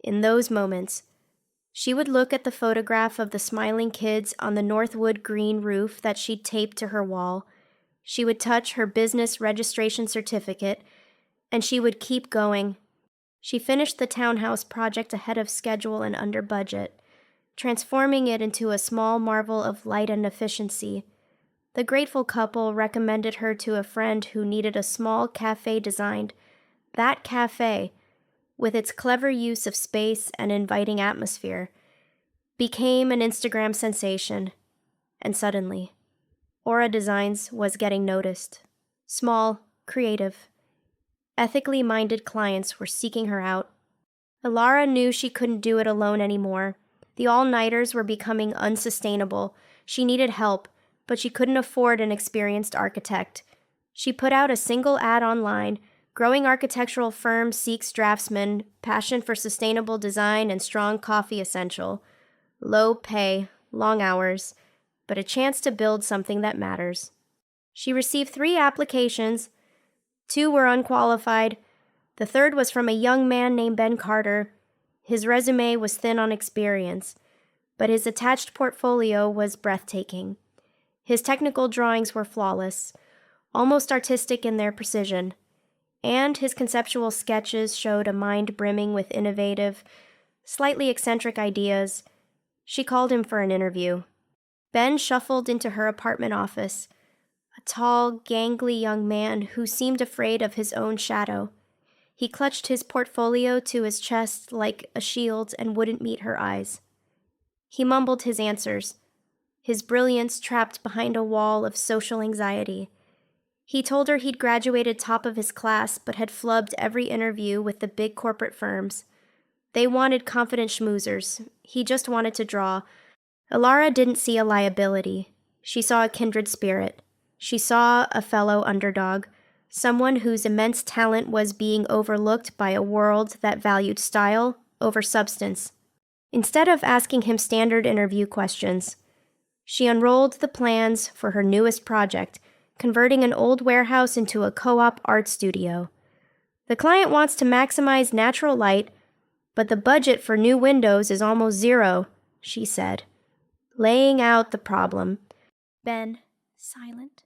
In those moments, she would look at the photograph of the smiling kids on the Northwood green roof that she'd taped to her wall. She would touch her business registration certificate, and she would keep going. She finished the townhouse project ahead of schedule and under budget, transforming it into a small marvel of light and efficiency. The grateful couple recommended her to a friend who needed a small cafe designed. That cafe, with its clever use of space and inviting atmosphere, became an Instagram sensation. And suddenly, Aura Designs was getting noticed. Small, creative, ethically minded clients were seeking her out. Alara knew she couldn't do it alone anymore. The all-nighters were becoming unsustainable. She needed help, but she couldn't afford an experienced architect. She put out a single ad online: growing architectural firm seeks draftsman, passion for sustainable design and strong coffee essential. Low pay, long hours, but a chance to build something that matters. She received 3 applications. 2 were unqualified. The third was from a young man named Ben Carter. His resume was thin on experience, but his attached portfolio was breathtaking. His technical drawings were flawless, almost artistic in their precision, and his conceptual sketches showed a mind brimming with innovative, slightly eccentric ideas. She called him for an interview. Ben shuffled into her apartment office, a tall, gangly young man who seemed afraid of his own shadow. He clutched his portfolio to his chest like a shield and wouldn't meet her eyes. He mumbled his answers, his brilliance trapped behind a wall of social anxiety. He told her he'd graduated top of his class but had flubbed every interview with the big corporate firms. They wanted confident schmoozers. He just wanted to draw. Alara didn't see a liability. She saw a kindred spirit. She saw a fellow underdog, someone whose immense talent was being overlooked by a world that valued style over substance. Instead of asking him standard interview questions, she unrolled the plans for her newest project, converting an old warehouse into a co-op art studio. The client wants to maximize natural light, but the budget for new windows is almost zero, she said, laying out the problem. Ben, silent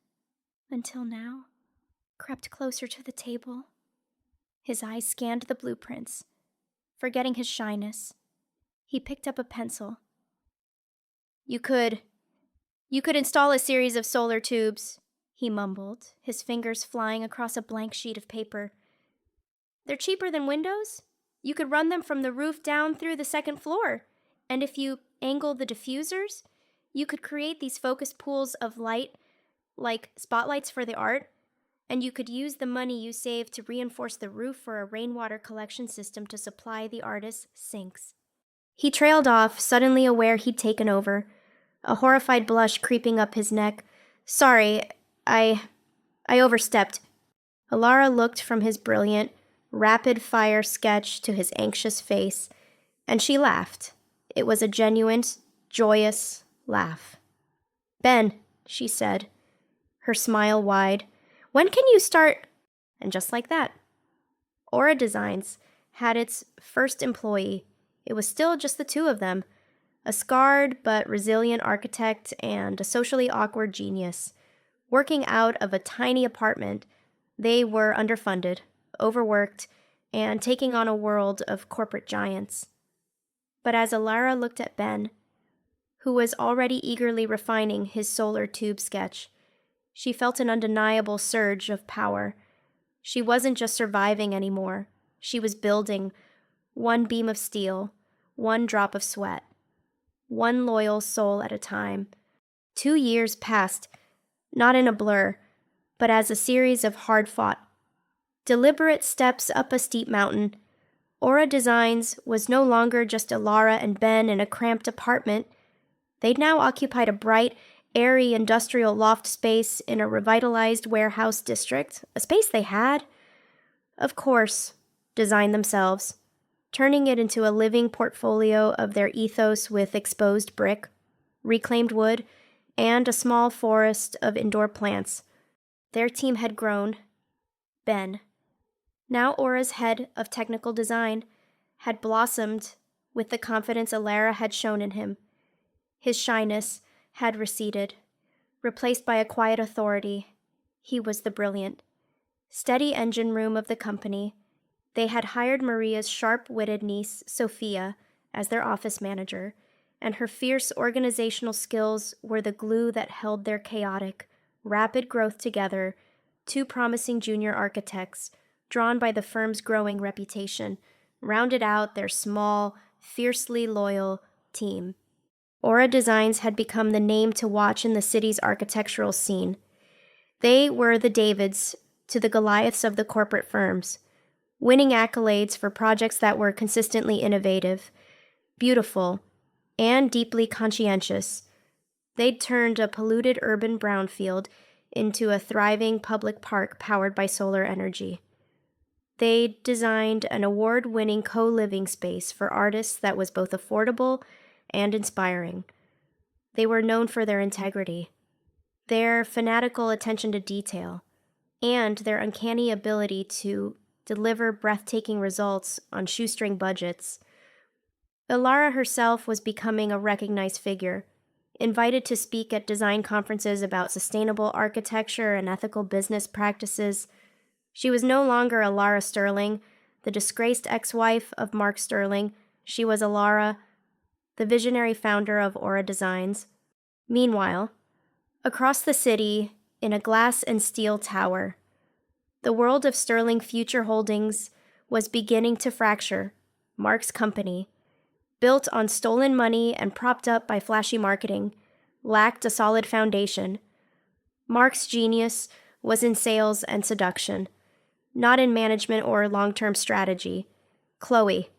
until now, crept closer to the table. His eyes scanned the blueprints, forgetting his shyness. He picked up a pencil. You could install a series of solar tubes, he mumbled, his fingers flying across a blank sheet of paper. They're cheaper than windows. You could run them from the roof down through the second floor. And if you angle the diffusers, you could create these focused pools of light, like spotlights for the art. And you could use the money you save to reinforce the roof for a rainwater collection system to supply the artist's sinks. He trailed off, suddenly aware he'd taken over, a horrified blush creeping up his neck. Sorry, I overstepped. Alara looked from his brilliant, rapid-fire sketch to his anxious face, and she laughed. It was a genuine, joyous laugh. Ben, she said, her smile wide, when can you start? And just like that, Aura Designs had its first employee. It was still just the 2 of them, a scarred but resilient architect and a socially awkward genius. Working out of a tiny apartment, they were underfunded, overworked, and taking on a world of corporate giants. But as Alara looked at Ben, who was already eagerly refining his solar tube sketch, she felt an undeniable surge of power. She wasn't just surviving anymore. She was building, one beam of steel, one drop of sweat, one loyal soul at a time. 2 years passed, not in a blur, but as a series of hard-fought, deliberate steps up a steep mountain. Aura Designs was no longer just Alara and Ben in a cramped apartment. They'd now occupied a bright, airy industrial loft space in a revitalized warehouse district, a space they had, of course, designed themselves, turning it into a living portfolio of their ethos with exposed brick, reclaimed wood, and a small forest of indoor plants. Their team had grown. Ben, now Aura's head of technical design, had blossomed with the confidence Alara had shown in him. His shyness had receded, replaced by a quiet authority. He was the brilliant, steady engine room of the company. They had hired Maria's sharp-witted niece, Sophia, as their office manager, and her fierce organizational skills were the glue that held their chaotic, rapid growth together. Two promising junior architects, drawn by the firm's growing reputation, rounded out their small, fiercely loyal team. Aura Designs had become the name to watch in the city's architectural scene. They were the Davids to the Goliaths of the corporate firms, winning accolades for projects that were consistently innovative, beautiful, and deeply conscientious. They'd turned a polluted urban brownfield into a thriving public park powered by solar energy. They designed an award-winning co-living space for artists that was both affordable and inspiring. They were known for their integrity, their fanatical attention to detail, and their uncanny ability to deliver breathtaking results on shoestring budgets. Alara herself was becoming a recognized figure, invited to speak at design conferences about sustainable architecture and ethical business practices. She was no longer Alara Sterling, the disgraced ex-wife of Mark Sterling. She was Alara, the visionary founder of Aura Designs. Meanwhile, across the city, in a glass and steel tower, the world of Sterling Future Holdings was beginning to fracture. Mark's company, built on stolen money and propped up by flashy marketing, lacked a solid foundation. Mark's genius was in sales and seduction, not in management or long-term strategy. Chloe,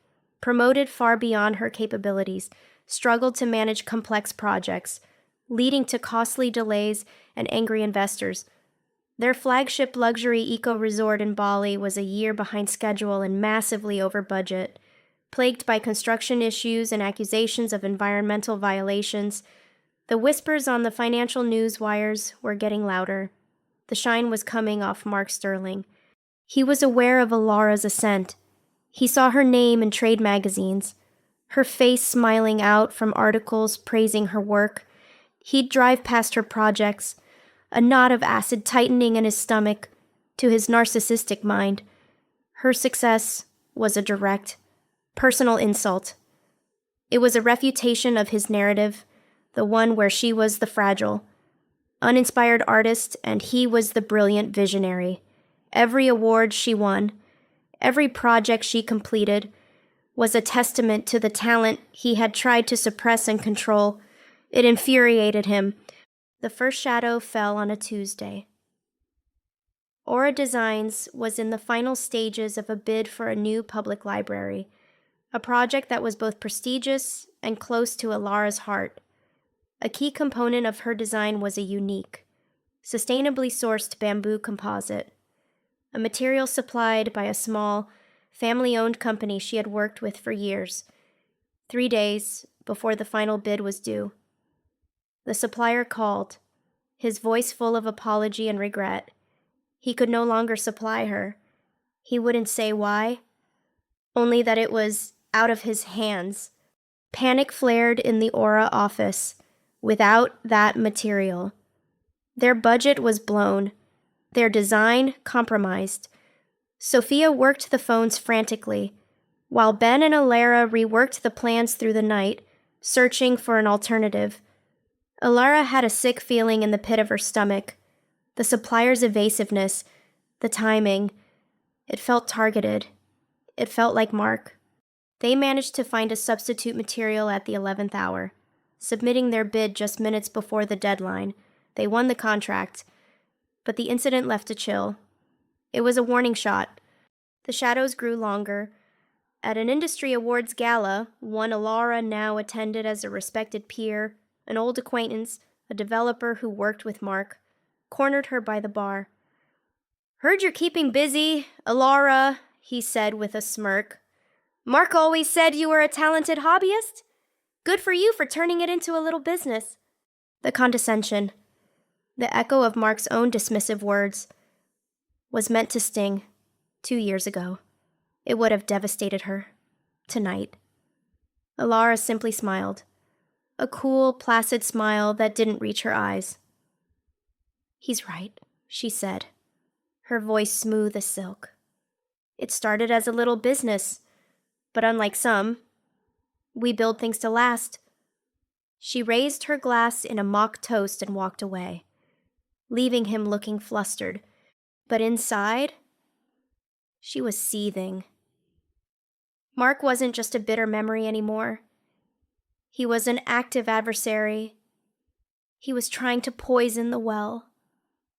promoted far beyond her capabilities, struggled to manage complex projects, leading to costly delays and angry investors. Their flagship luxury eco-resort in Bali was a year behind schedule and massively over budget. Plagued by construction issues and accusations of environmental violations, the whispers on the financial news wires were getting louder. The shine was coming off Mark Sterling. He was aware of Alara's ascent. He saw her name in trade magazines, her face smiling out from articles praising her work. He'd drive past her projects, a knot of acid tightening in his stomach. To his narcissistic mind, her success was a direct, personal insult. It was a refutation of his narrative, the one where she was the fragile, uninspired artist and he was the brilliant visionary. Every award she won, every project she completed, was a testament to the talent he had tried to suppress and control. It infuriated him. The first shadow fell on a Tuesday. Aura Designs was in the final stages of a bid for a new public library, a project that was both prestigious and close to Alara's heart. A key component of her design was a unique, sustainably sourced bamboo composite, a material supplied by a small, family-owned company she had worked with for years. 3 days before the final bid was due, the supplier called, his voice full of apology and regret. He could no longer supply her. He wouldn't say why, only that it was out of his hands. Panic flared in the Aura office. Without that material, their budget was blown, their design compromised. Sophia worked the phones frantically, while Ben and Alara reworked the plans through the night, searching for an alternative. Alara had a sick feeling in the pit of her stomach. The supplier's evasiveness, the timing, it felt targeted. It felt like Mark. They managed to find a substitute material at the 11th hour. Submitting their bid just minutes before the deadline, they won the contract, but the incident left a chill. It was a warning shot. The shadows grew longer. At an industry awards gala, one Alara now attended as a respected peer, an old acquaintance, a developer who worked with Mark, cornered her by the bar. "Heard you're keeping busy, Alara," he said with a smirk. "Mark always said you were a talented hobbyist. Good for you for turning it into a little business." The condescension, the echo of Mark's own dismissive words, was meant to sting 2 years ago. It would have devastated her. Tonight. Alara simply smiled. A cool, placid smile that didn't reach her eyes. "He's right," she said, her voice smooth as silk. "It started as a little business, but unlike some, we build things to last." She raised her glass in a mock toast and walked away, leaving him looking flustered. But inside, she was seething. Mark wasn't just a bitter memory anymore. He was an active adversary. He was trying to poison the well,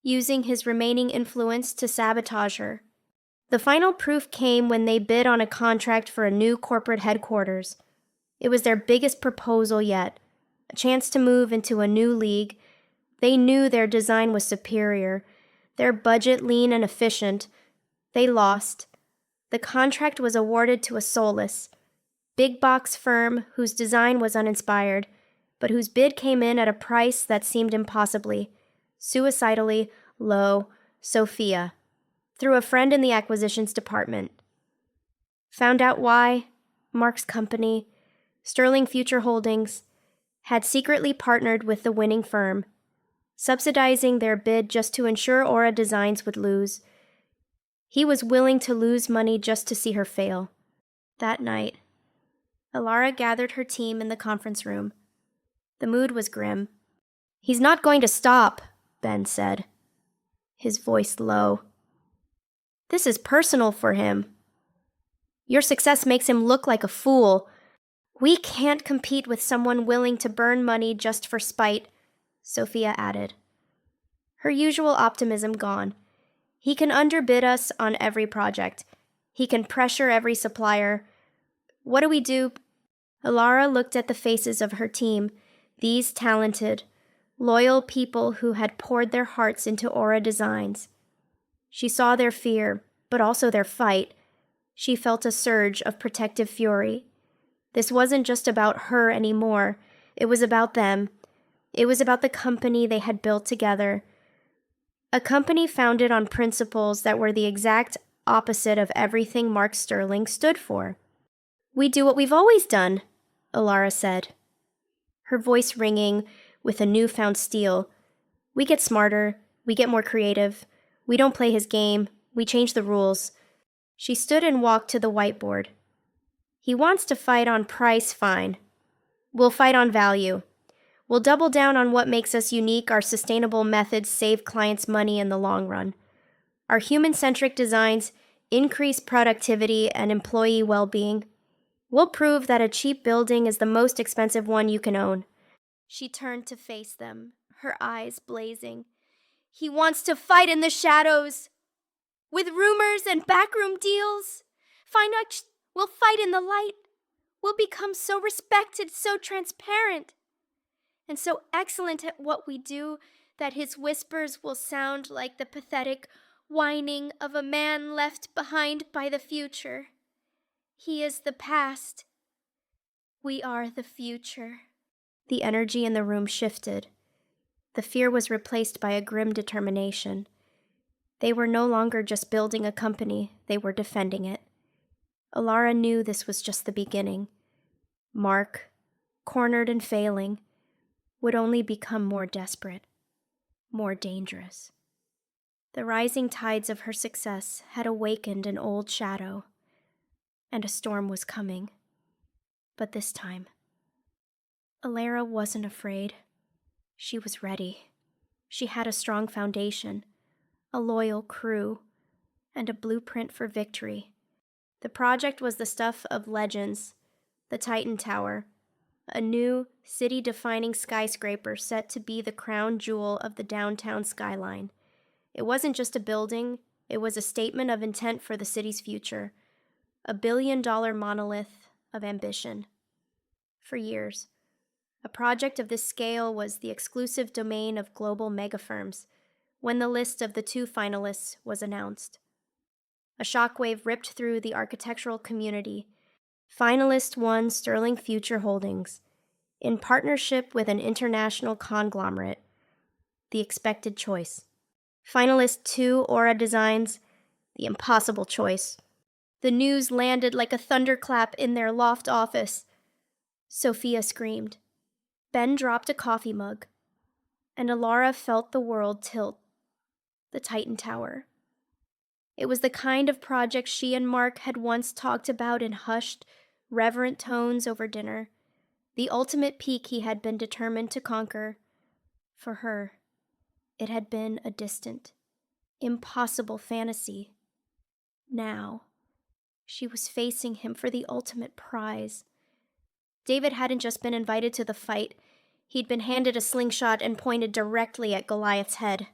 using his remaining influence to sabotage her. The final proof came when they bid on a contract for a new corporate headquarters. It was their biggest proposal yet, a chance to move into a new league. They knew their design was superior, their budget lean and efficient. They lost. The contract was awarded to a soulless, big-box firm whose design was uninspired, but whose bid came in at a price that seemed impossibly, suicidally low. Sophia, through a friend in the acquisitions department. Found out why Mark's company, Sterling Future Holdings, had secretly partnered with the winning firm, subsidizing their bid just to ensure Aura Designs would lose. He was willing to lose money just to see her fail. That night, Alara gathered her team in the conference room. The mood was grim. "He's not going to stop," Ben said, his voice low. "This is personal for him. Your success makes him look like a fool. We can't compete with someone willing to burn money just for spite," Sophia added, her usual optimism gone. "He can underbid us on every project. He can pressure every supplier. What do we do?" Alara looked at the faces of her team, these talented, loyal people who had poured their hearts into Aura Designs. She saw their fear, but also their fight. She felt a surge of protective fury. This wasn't just about her anymore. It was about them. It was about the company they had built together. A company founded on principles that were the exact opposite of everything Mark Sterling stood for. "We do what we've always done," Alara said, her voice ringing with a newfound steel. "We get smarter. We get more creative. We don't play his game. We change the rules." She stood and walked to the whiteboard. "He wants to fight on price, fine. We'll fight on value. We'll double down on what makes us unique. Our sustainable methods save clients money in the long run. Our human-centric designs increase productivity and employee well-being. We'll prove that a cheap building is the most expensive one you can own." She turned to face them, her eyes blazing. "He wants to fight in the shadows, with rumors and backroom deals. We'll fight in the light. We'll become so respected, so transparent, and so excellent at what we do that his whispers will sound like the pathetic whining of a man left behind by the future. He is the past. We are the future." The energy in the room shifted. The fear was replaced by a grim determination. They were no longer just building a company, they were defending it. Alara knew this was just the beginning. Mark, cornered and failing, would only become more desperate, more dangerous. The rising tides of her success had awakened an old shadow, and a storm was coming. But this time, Alara wasn't afraid. She was ready. She had a strong foundation, a loyal crew, and a blueprint for victory. The project was the stuff of legends, the Titan Tower, a new, city-defining skyscraper set to be the crown jewel of the downtown skyline. It wasn't just a building, it was a statement of intent for the city's future, a billion-dollar monolith of ambition. For years, A project of this scale was the exclusive domain of global megafirms when the list of the 2 finalists was announced. A shockwave ripped through the architectural community. Finalist 1 Sterling Future Holdings, in partnership with an international conglomerate, the expected choice. Finalist 2 Aura Designs, the impossible choice. The news landed like a thunderclap in their loft office. Sophia screamed. Ben dropped a coffee mug, and Alara felt the world tilt. The Titan Tower. It was the kind of project she and Mark had once talked about in hushed, reverent tones over dinner. The ultimate peak he had been determined to conquer. For her, it had been a distant, impossible fantasy. Now, she was facing him for the ultimate prize. David hadn't just been invited to the fight. He'd been handed a slingshot and pointed directly at Goliath's head.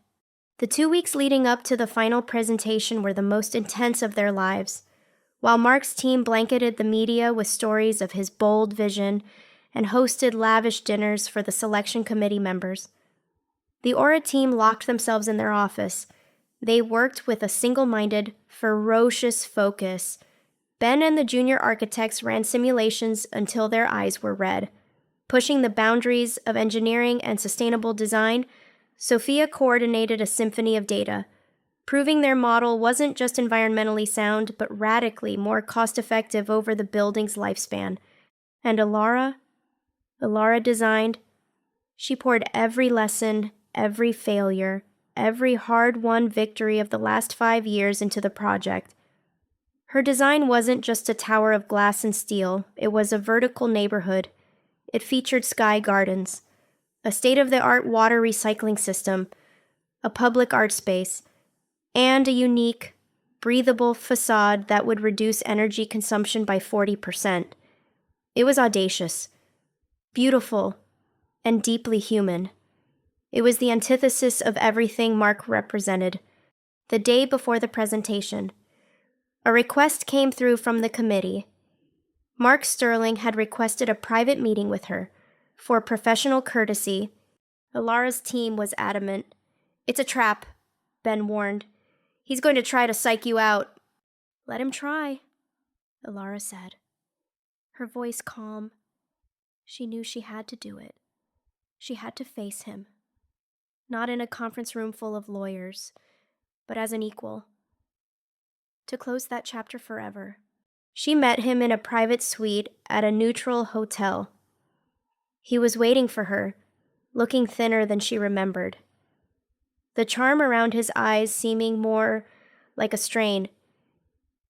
The 2 weeks leading up to the final presentation were the most intense of their lives. While Mark's team blanketed the media with stories of his bold vision and hosted lavish dinners for the selection committee members, the Aura team locked themselves in their office. They worked with a single-minded, ferocious focus. Ben and the junior architects ran simulations until their eyes were red. Pushing the boundaries of engineering and sustainable design, Sophia coordinated a symphony of data, proving their model wasn't just environmentally sound, but radically more cost-effective over the building's lifespan. And Alara designed. She poured every lesson, every failure, every hard-won victory of the last 5 years into the project. Her design wasn't just a tower of glass and steel, it was a vertical neighborhood. It featured sky gardens, a state-of-the-art water recycling system, a public art space, and a unique, breathable facade that would reduce energy consumption by 40%. It was audacious, beautiful, and deeply human. It was the antithesis of everything Mark represented. The day before the presentation, a request came through from the committee. Mark Sterling had requested a private meeting with her. For professional courtesy, Alara's team was adamant. "It's a trap," Ben warned. "He's going to try to psych you out." "Let him try," Alara said, her voice calm. She knew she had to do it. She had to face him. Not in a conference room full of lawyers, but as an equal. To close that chapter forever. She met him in a private suite at a neutral hotel. He was waiting for her, looking thinner than she remembered. The charm around his eyes seeming more like a strain.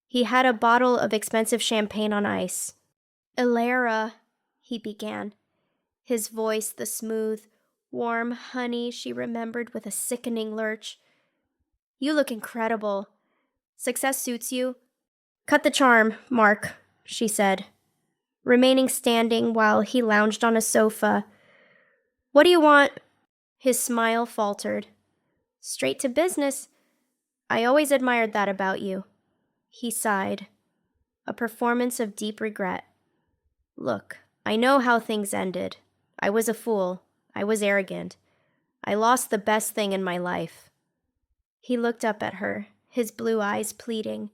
He had a bottle of expensive champagne on ice. "Alara," he began, his voice the smooth, warm honey she remembered with a sickening lurch. "You look incredible. Success suits you." "Cut the charm, Mark," she said, remaining standing while he lounged on a sofa. "What do you want?" His smile faltered. "Straight to business. I always admired that about you." He sighed, a performance of deep regret. "Look, I know how things ended. I was a fool. I was arrogant. I lost the best thing in my life." He looked up at her, his blue eyes pleading.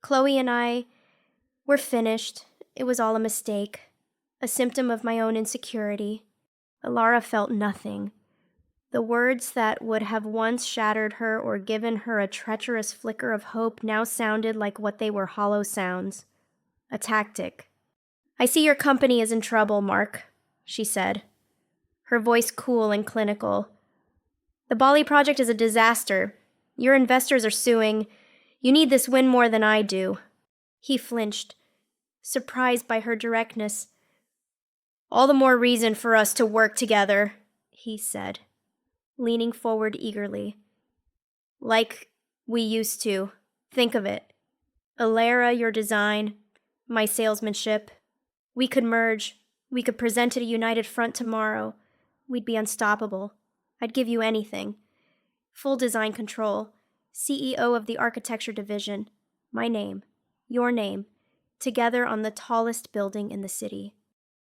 "Chloe and I, we're finished. It was all a mistake, a symptom of my own insecurity." Alara felt nothing. The words that would have once shattered her or given her a treacherous flicker of hope now sounded like what they were, hollow sounds. A tactic. "I see your company is in trouble, Mark," she said, her voice cool and clinical. "The Bali project is a disaster. Your investors are suing. You need this win more than I do." He flinched, surprised by her directness. "All the more reason for us to work together," he said, leaning forward eagerly. "Like we used to. Think of it. Alara, your design, my salesmanship. We could merge. We could present at a united front tomorrow. We'd be unstoppable. I'd give you anything. Full design control. CEO of the architecture division. My name. Your name. Together on the tallest building in the city."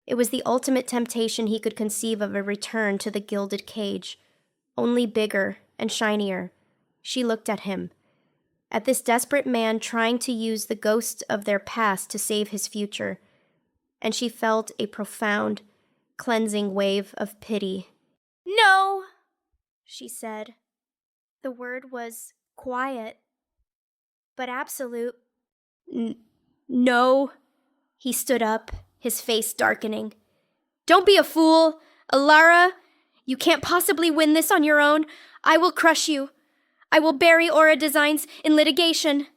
It was the ultimate temptation he could conceive of a return to the gilded cage, only bigger and shinier. She looked at him, at this desperate man trying to use the ghosts of their past to save his future, and she felt a profound, cleansing wave of pity. "No," she said. The word was quiet, but absolute. No. He stood up, his face darkening. "Don't be a fool, Alara. You can't possibly win this on your own. I will crush you. I will bury Aura Designs in litigation.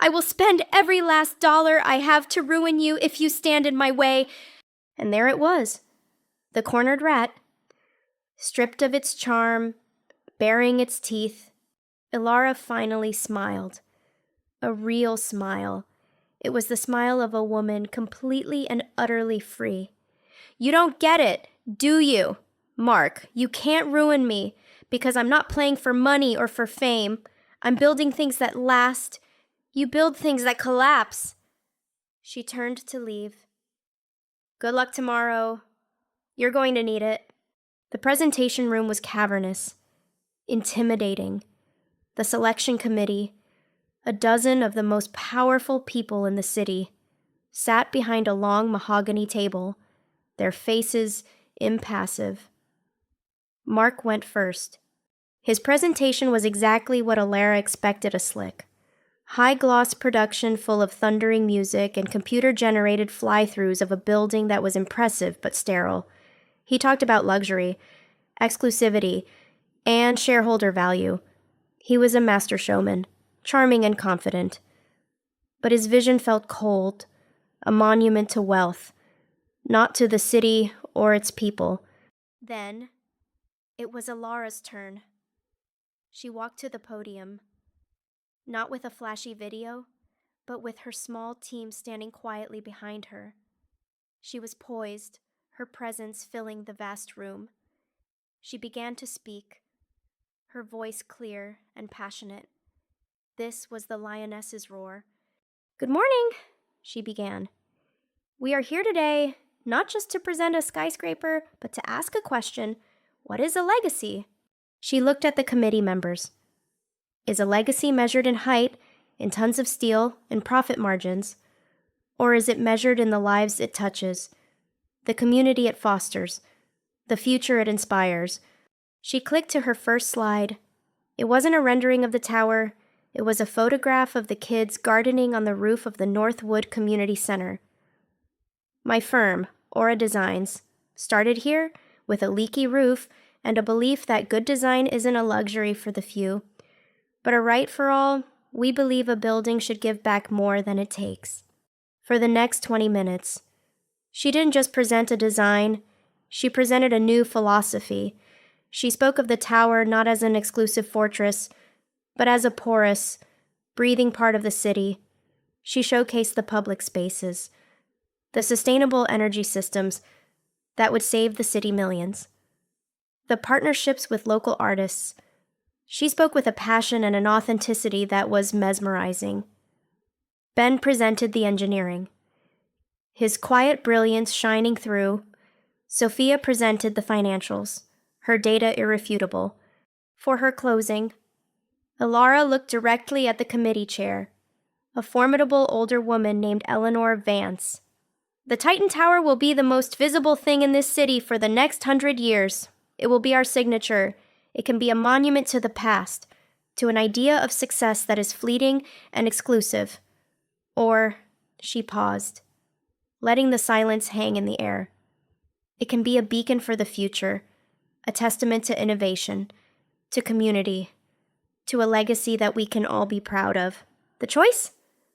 I will spend every last dollar I have to ruin you if you stand in my way." And there it was, the cornered rat, stripped of its charm, baring its teeth. Alara finally smiled. A real smile. It was the smile of a woman completely and utterly free. "You don't get it, do you? Mark, you can't ruin me, because I'm not playing for money or for fame. I'm building things that last. You build things that collapse." She turned to leave. "Good luck tomorrow. You're going to need it." The presentation room was cavernous, intimidating. The selection committee, a dozen of the most powerful people in the city, sat behind a long mahogany table, their faces impassive. Mark went first. His presentation was exactly what Alara expected a slick. High-gloss production full of thundering music and computer-generated fly-throughs of a building that was impressive but sterile. He talked about luxury, exclusivity, and shareholder value. He was a master showman, charming and confident. But his vision felt cold, a monument to wealth, not to the city or its people. Then, it was Alara's turn. She walked to the podium, not with a flashy video, but with her small team standing quietly behind her. She was poised, her presence filling the vast room. She began to speak, her voice clear and passionate. This was the lioness's roar. "Good morning," she began. "We are here today, not just to present a skyscraper, but to ask a question. What is a legacy?" She looked at the committee members. Is a legacy measured in height, in tons of steel, in profit margins? Or is it measured in the lives it touches, the community it fosters, the future it inspires? She clicked to her first slide. It wasn't a rendering of the tower. It was a photograph of the kids gardening on the roof of the Northwood Community Center. "My firm, Aura Designs, started here with a leaky roof and a belief that good design isn't a luxury for the few, but a right for all. We believe a building should give back more than it takes." For the next 20 minutes, she didn't just present a design, she presented a new philosophy. She spoke of the tower not as an exclusive fortress, but as a porous, breathing part of the city. She showcased the public spaces, the sustainable energy systems that would save the city millions, the partnerships with local artists. She spoke with a passion and an authenticity that was mesmerizing. Ben presented the engineering, his quiet brilliance shining through. Sophia presented the financials, her data irrefutable. For her closing, Alara looked directly at the committee chair, a formidable older woman named Eleanor Vance. "The Titan Tower will be the most visible thing in this city for the next 100 years. It will be our signature. It can be a monument to the past, to an idea of success that is fleeting and exclusive." Or, she paused, letting the silence hang in the air. "It can be a beacon for the future, a testament to innovation, to community, to a legacy that we can all be proud of. The choice,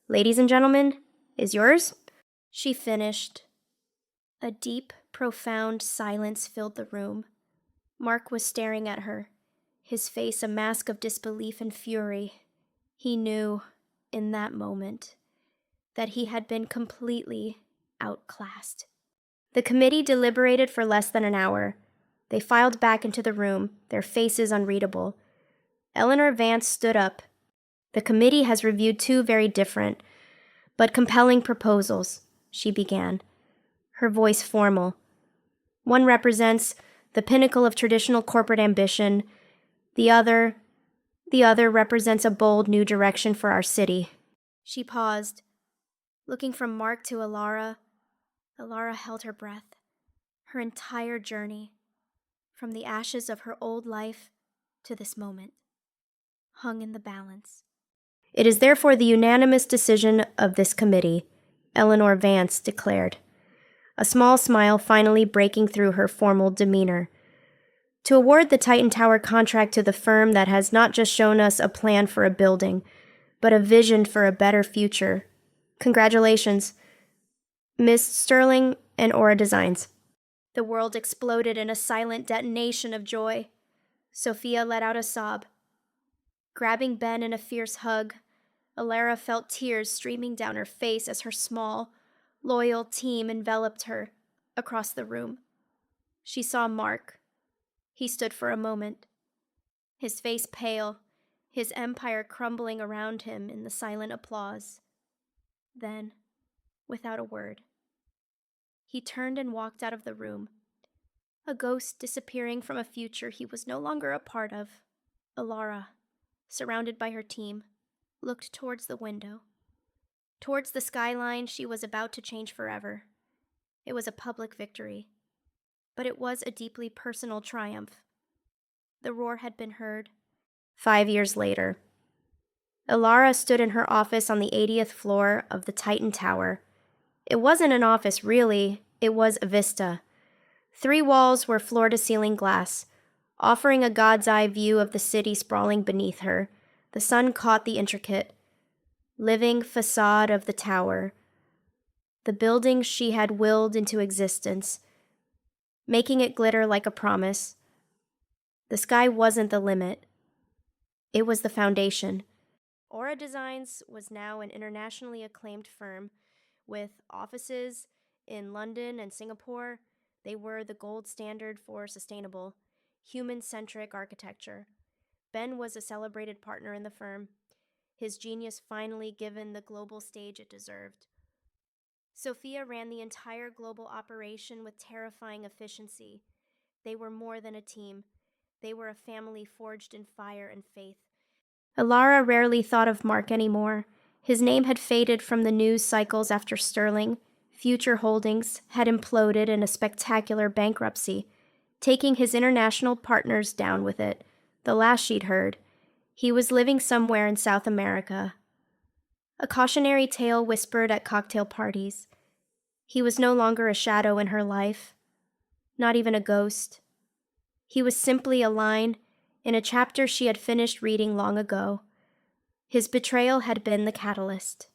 ladies and gentlemen, is yours." She finished. A deep, profound silence filled the room. Mark was staring at her, his face a mask of disbelief and fury. He knew, in that moment, that he had been completely outclassed. The committee deliberated for less than an hour. They filed back into the room, their faces unreadable. Eleanor Vance stood up. "The committee has reviewed two very different, but compelling proposals," she began. her voice formal. One represents the pinnacle of traditional corporate ambition. The other represents a bold new direction for our city. She paused, looking from Mark to Alara. Alara held her breath. Her entire journey, from the ashes of her old life to this moment, hung in the balance. It is therefore the unanimous decision of this committee, Eleanor Vance declared, a small smile finally breaking through her formal demeanor, to award the Titan Tower contract to the firm that has not just shown us a plan for a building, but a vision for a better future. Congratulations, Miss Sterling and Aura Designs. The world exploded in a silent detonation of joy. Sophia let out a sob. Grabbing Ben in a fierce hug, Alara felt tears streaming down her face as her small, loyal team enveloped her across the room. She saw Mark. He stood for a moment, his face pale, his empire crumbling around him in the silent applause. Then, without a word, he turned and walked out of the room, a ghost disappearing from a future he was no longer a part of. Alara, surrounded by her team, looked towards the window, towards the skyline she was about to change forever. It was a public victory, but it was a deeply personal triumph. The roar had been heard. 5 years later, Alara stood in her office on the 80th floor of the Titan Tower. It wasn't an office, really. It was a vista. 3 walls were floor-to-ceiling glass, offering a god's-eye view of the city sprawling beneath her. The sun caught the intricate, living facade of the tower, the building she had willed into existence, making it glitter like a promise. The sky wasn't the limit. It was the foundation. Aura Designs was now an internationally acclaimed firm with offices in London and Singapore. They were the gold standard for sustainable, human-centric architecture. Ben was a celebrated partner in the firm, his genius finally given the global stage it deserved. Sophia ran the entire global operation with terrifying efficiency. They were more than a team. They were a family forged in fire and faith. Alara rarely thought of Mark anymore. His name had faded from the news cycles after Sterling. Future Holdings had imploded in a spectacular bankruptcy, taking his international partners down with it. The last she'd heard, he was living somewhere in South America. A cautionary tale whispered at cocktail parties. He was no longer a shadow in her life, not even a ghost. He was simply a line in a chapter she had finished reading long ago. His betrayal had been the catalyst,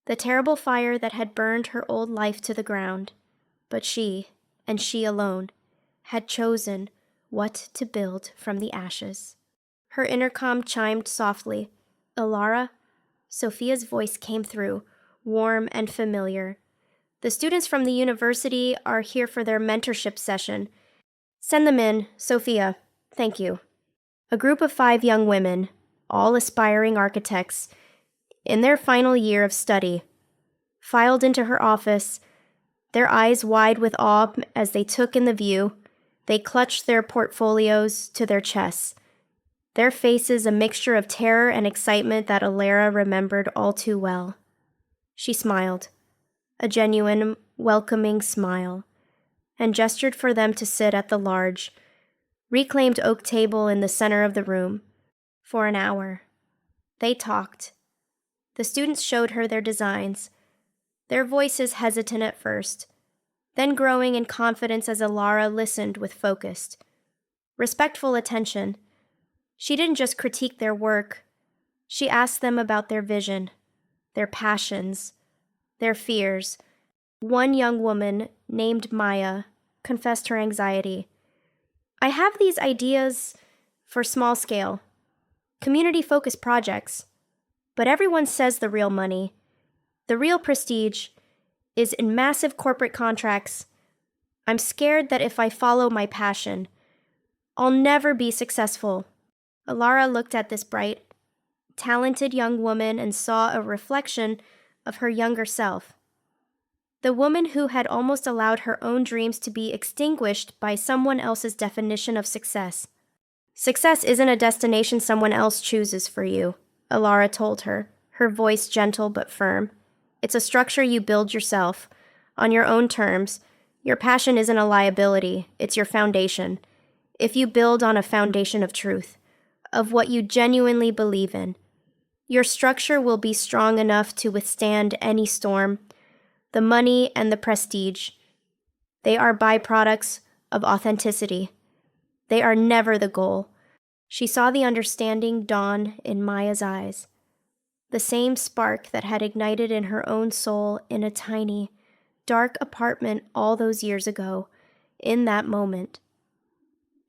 the terrible fire that had burned her old life to the ground. But she, and she alone, had chosen what to build from the ashes. Her intercom chimed softly. Alara? Sophia's voice came through, warm and familiar. The students from the university are here for their mentorship session. Send them in, Sophia. Thank you. A group of 5 young women, all aspiring architects, in their final year of study, filed into her office, their eyes wide with awe as they took in the view. They clutched their portfolios to their chests, their faces a mixture of terror and excitement that Alara remembered all too well. She smiled, a genuine, welcoming smile, and gestured for them to sit at the large, reclaimed oak table in the center of the room. For an hour, they talked. The students showed her their designs, their voices hesitant at first, then growing in confidence as Alara listened with focused, respectful attention. She didn't just critique their work. She asked them about their vision, their passions, their fears. One young woman, named Maya, confessed her anxiety. I have these ideas for small-scale, community-focused projects, but everyone says the real money, the real prestige, is in massive corporate contracts. I'm scared that if I follow my passion, I'll never be successful. Alara looked at this bright, talented young woman and saw a reflection of her younger self. The woman who had almost allowed her own dreams to be extinguished by someone else's definition of success. Success isn't a destination someone else chooses for you, Alara told her, her voice gentle but firm. It's a structure you build yourself, on your own terms. Your passion isn't a liability, it's your foundation. If you build on a foundation of truth, of what you genuinely believe in, your structure will be strong enough to withstand any storm. The money and the prestige, they are byproducts of authenticity. They are never the goal. She saw the understanding dawn in Maya's eyes, the same spark that had ignited in her own soul in a tiny, dark apartment all those years ago, in that moment.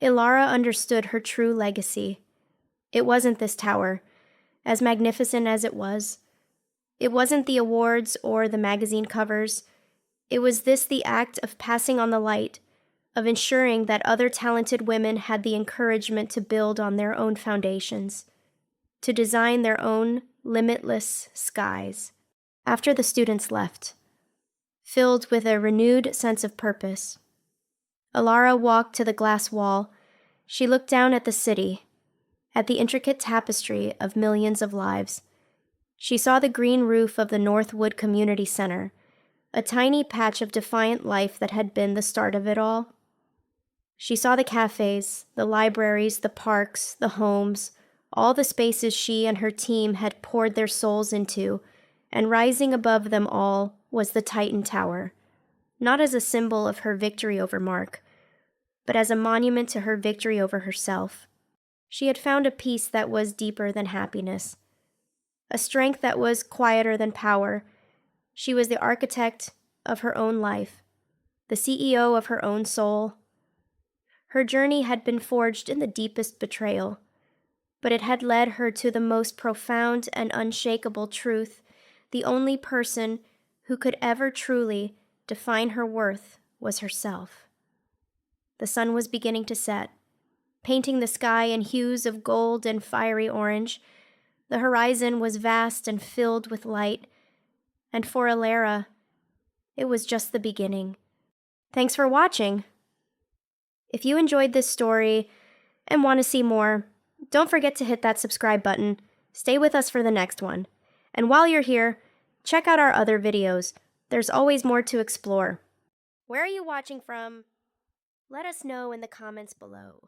Ilara understood her true legacy. It wasn't this tower, as magnificent as it was. It wasn't the awards or the magazine covers. It was the act of passing on the light, of ensuring that other talented women had the encouragement to build on their own foundations, to design their own limitless skies. After the students left, filled with a renewed sense of purpose, Alara walked to the glass wall. She looked down at the city, at the intricate tapestry of millions of lives. She saw the green roof of the Northwood Community Center, a tiny patch of defiant life that had been the start of it all. She saw the cafes, the libraries, the parks, the homes, all the spaces she and her team had poured their souls into, and rising above them all was the Titan Tower, not as a symbol of her victory over Mark, but as a monument to her victory over herself. She had found a peace that was deeper than happiness, a strength that was quieter than power. She was the architect of her own life, the CEO of her own soul. Her journey had been forged in the deepest betrayal, but it had led her to the most profound and unshakable truth. The only person who could ever truly define her worth was herself. The sun was beginning to set, painting the sky in hues of gold and fiery orange. The horizon was vast and filled with light, and for Alara, it was just the beginning. Thanks for watching. If you enjoyed this story and want to see more, don't forget to hit that subscribe button. Stay with us for the next one. And while you're here, check out our other videos. There's always more to explore. Where are you watching from? Let us know in the comments below.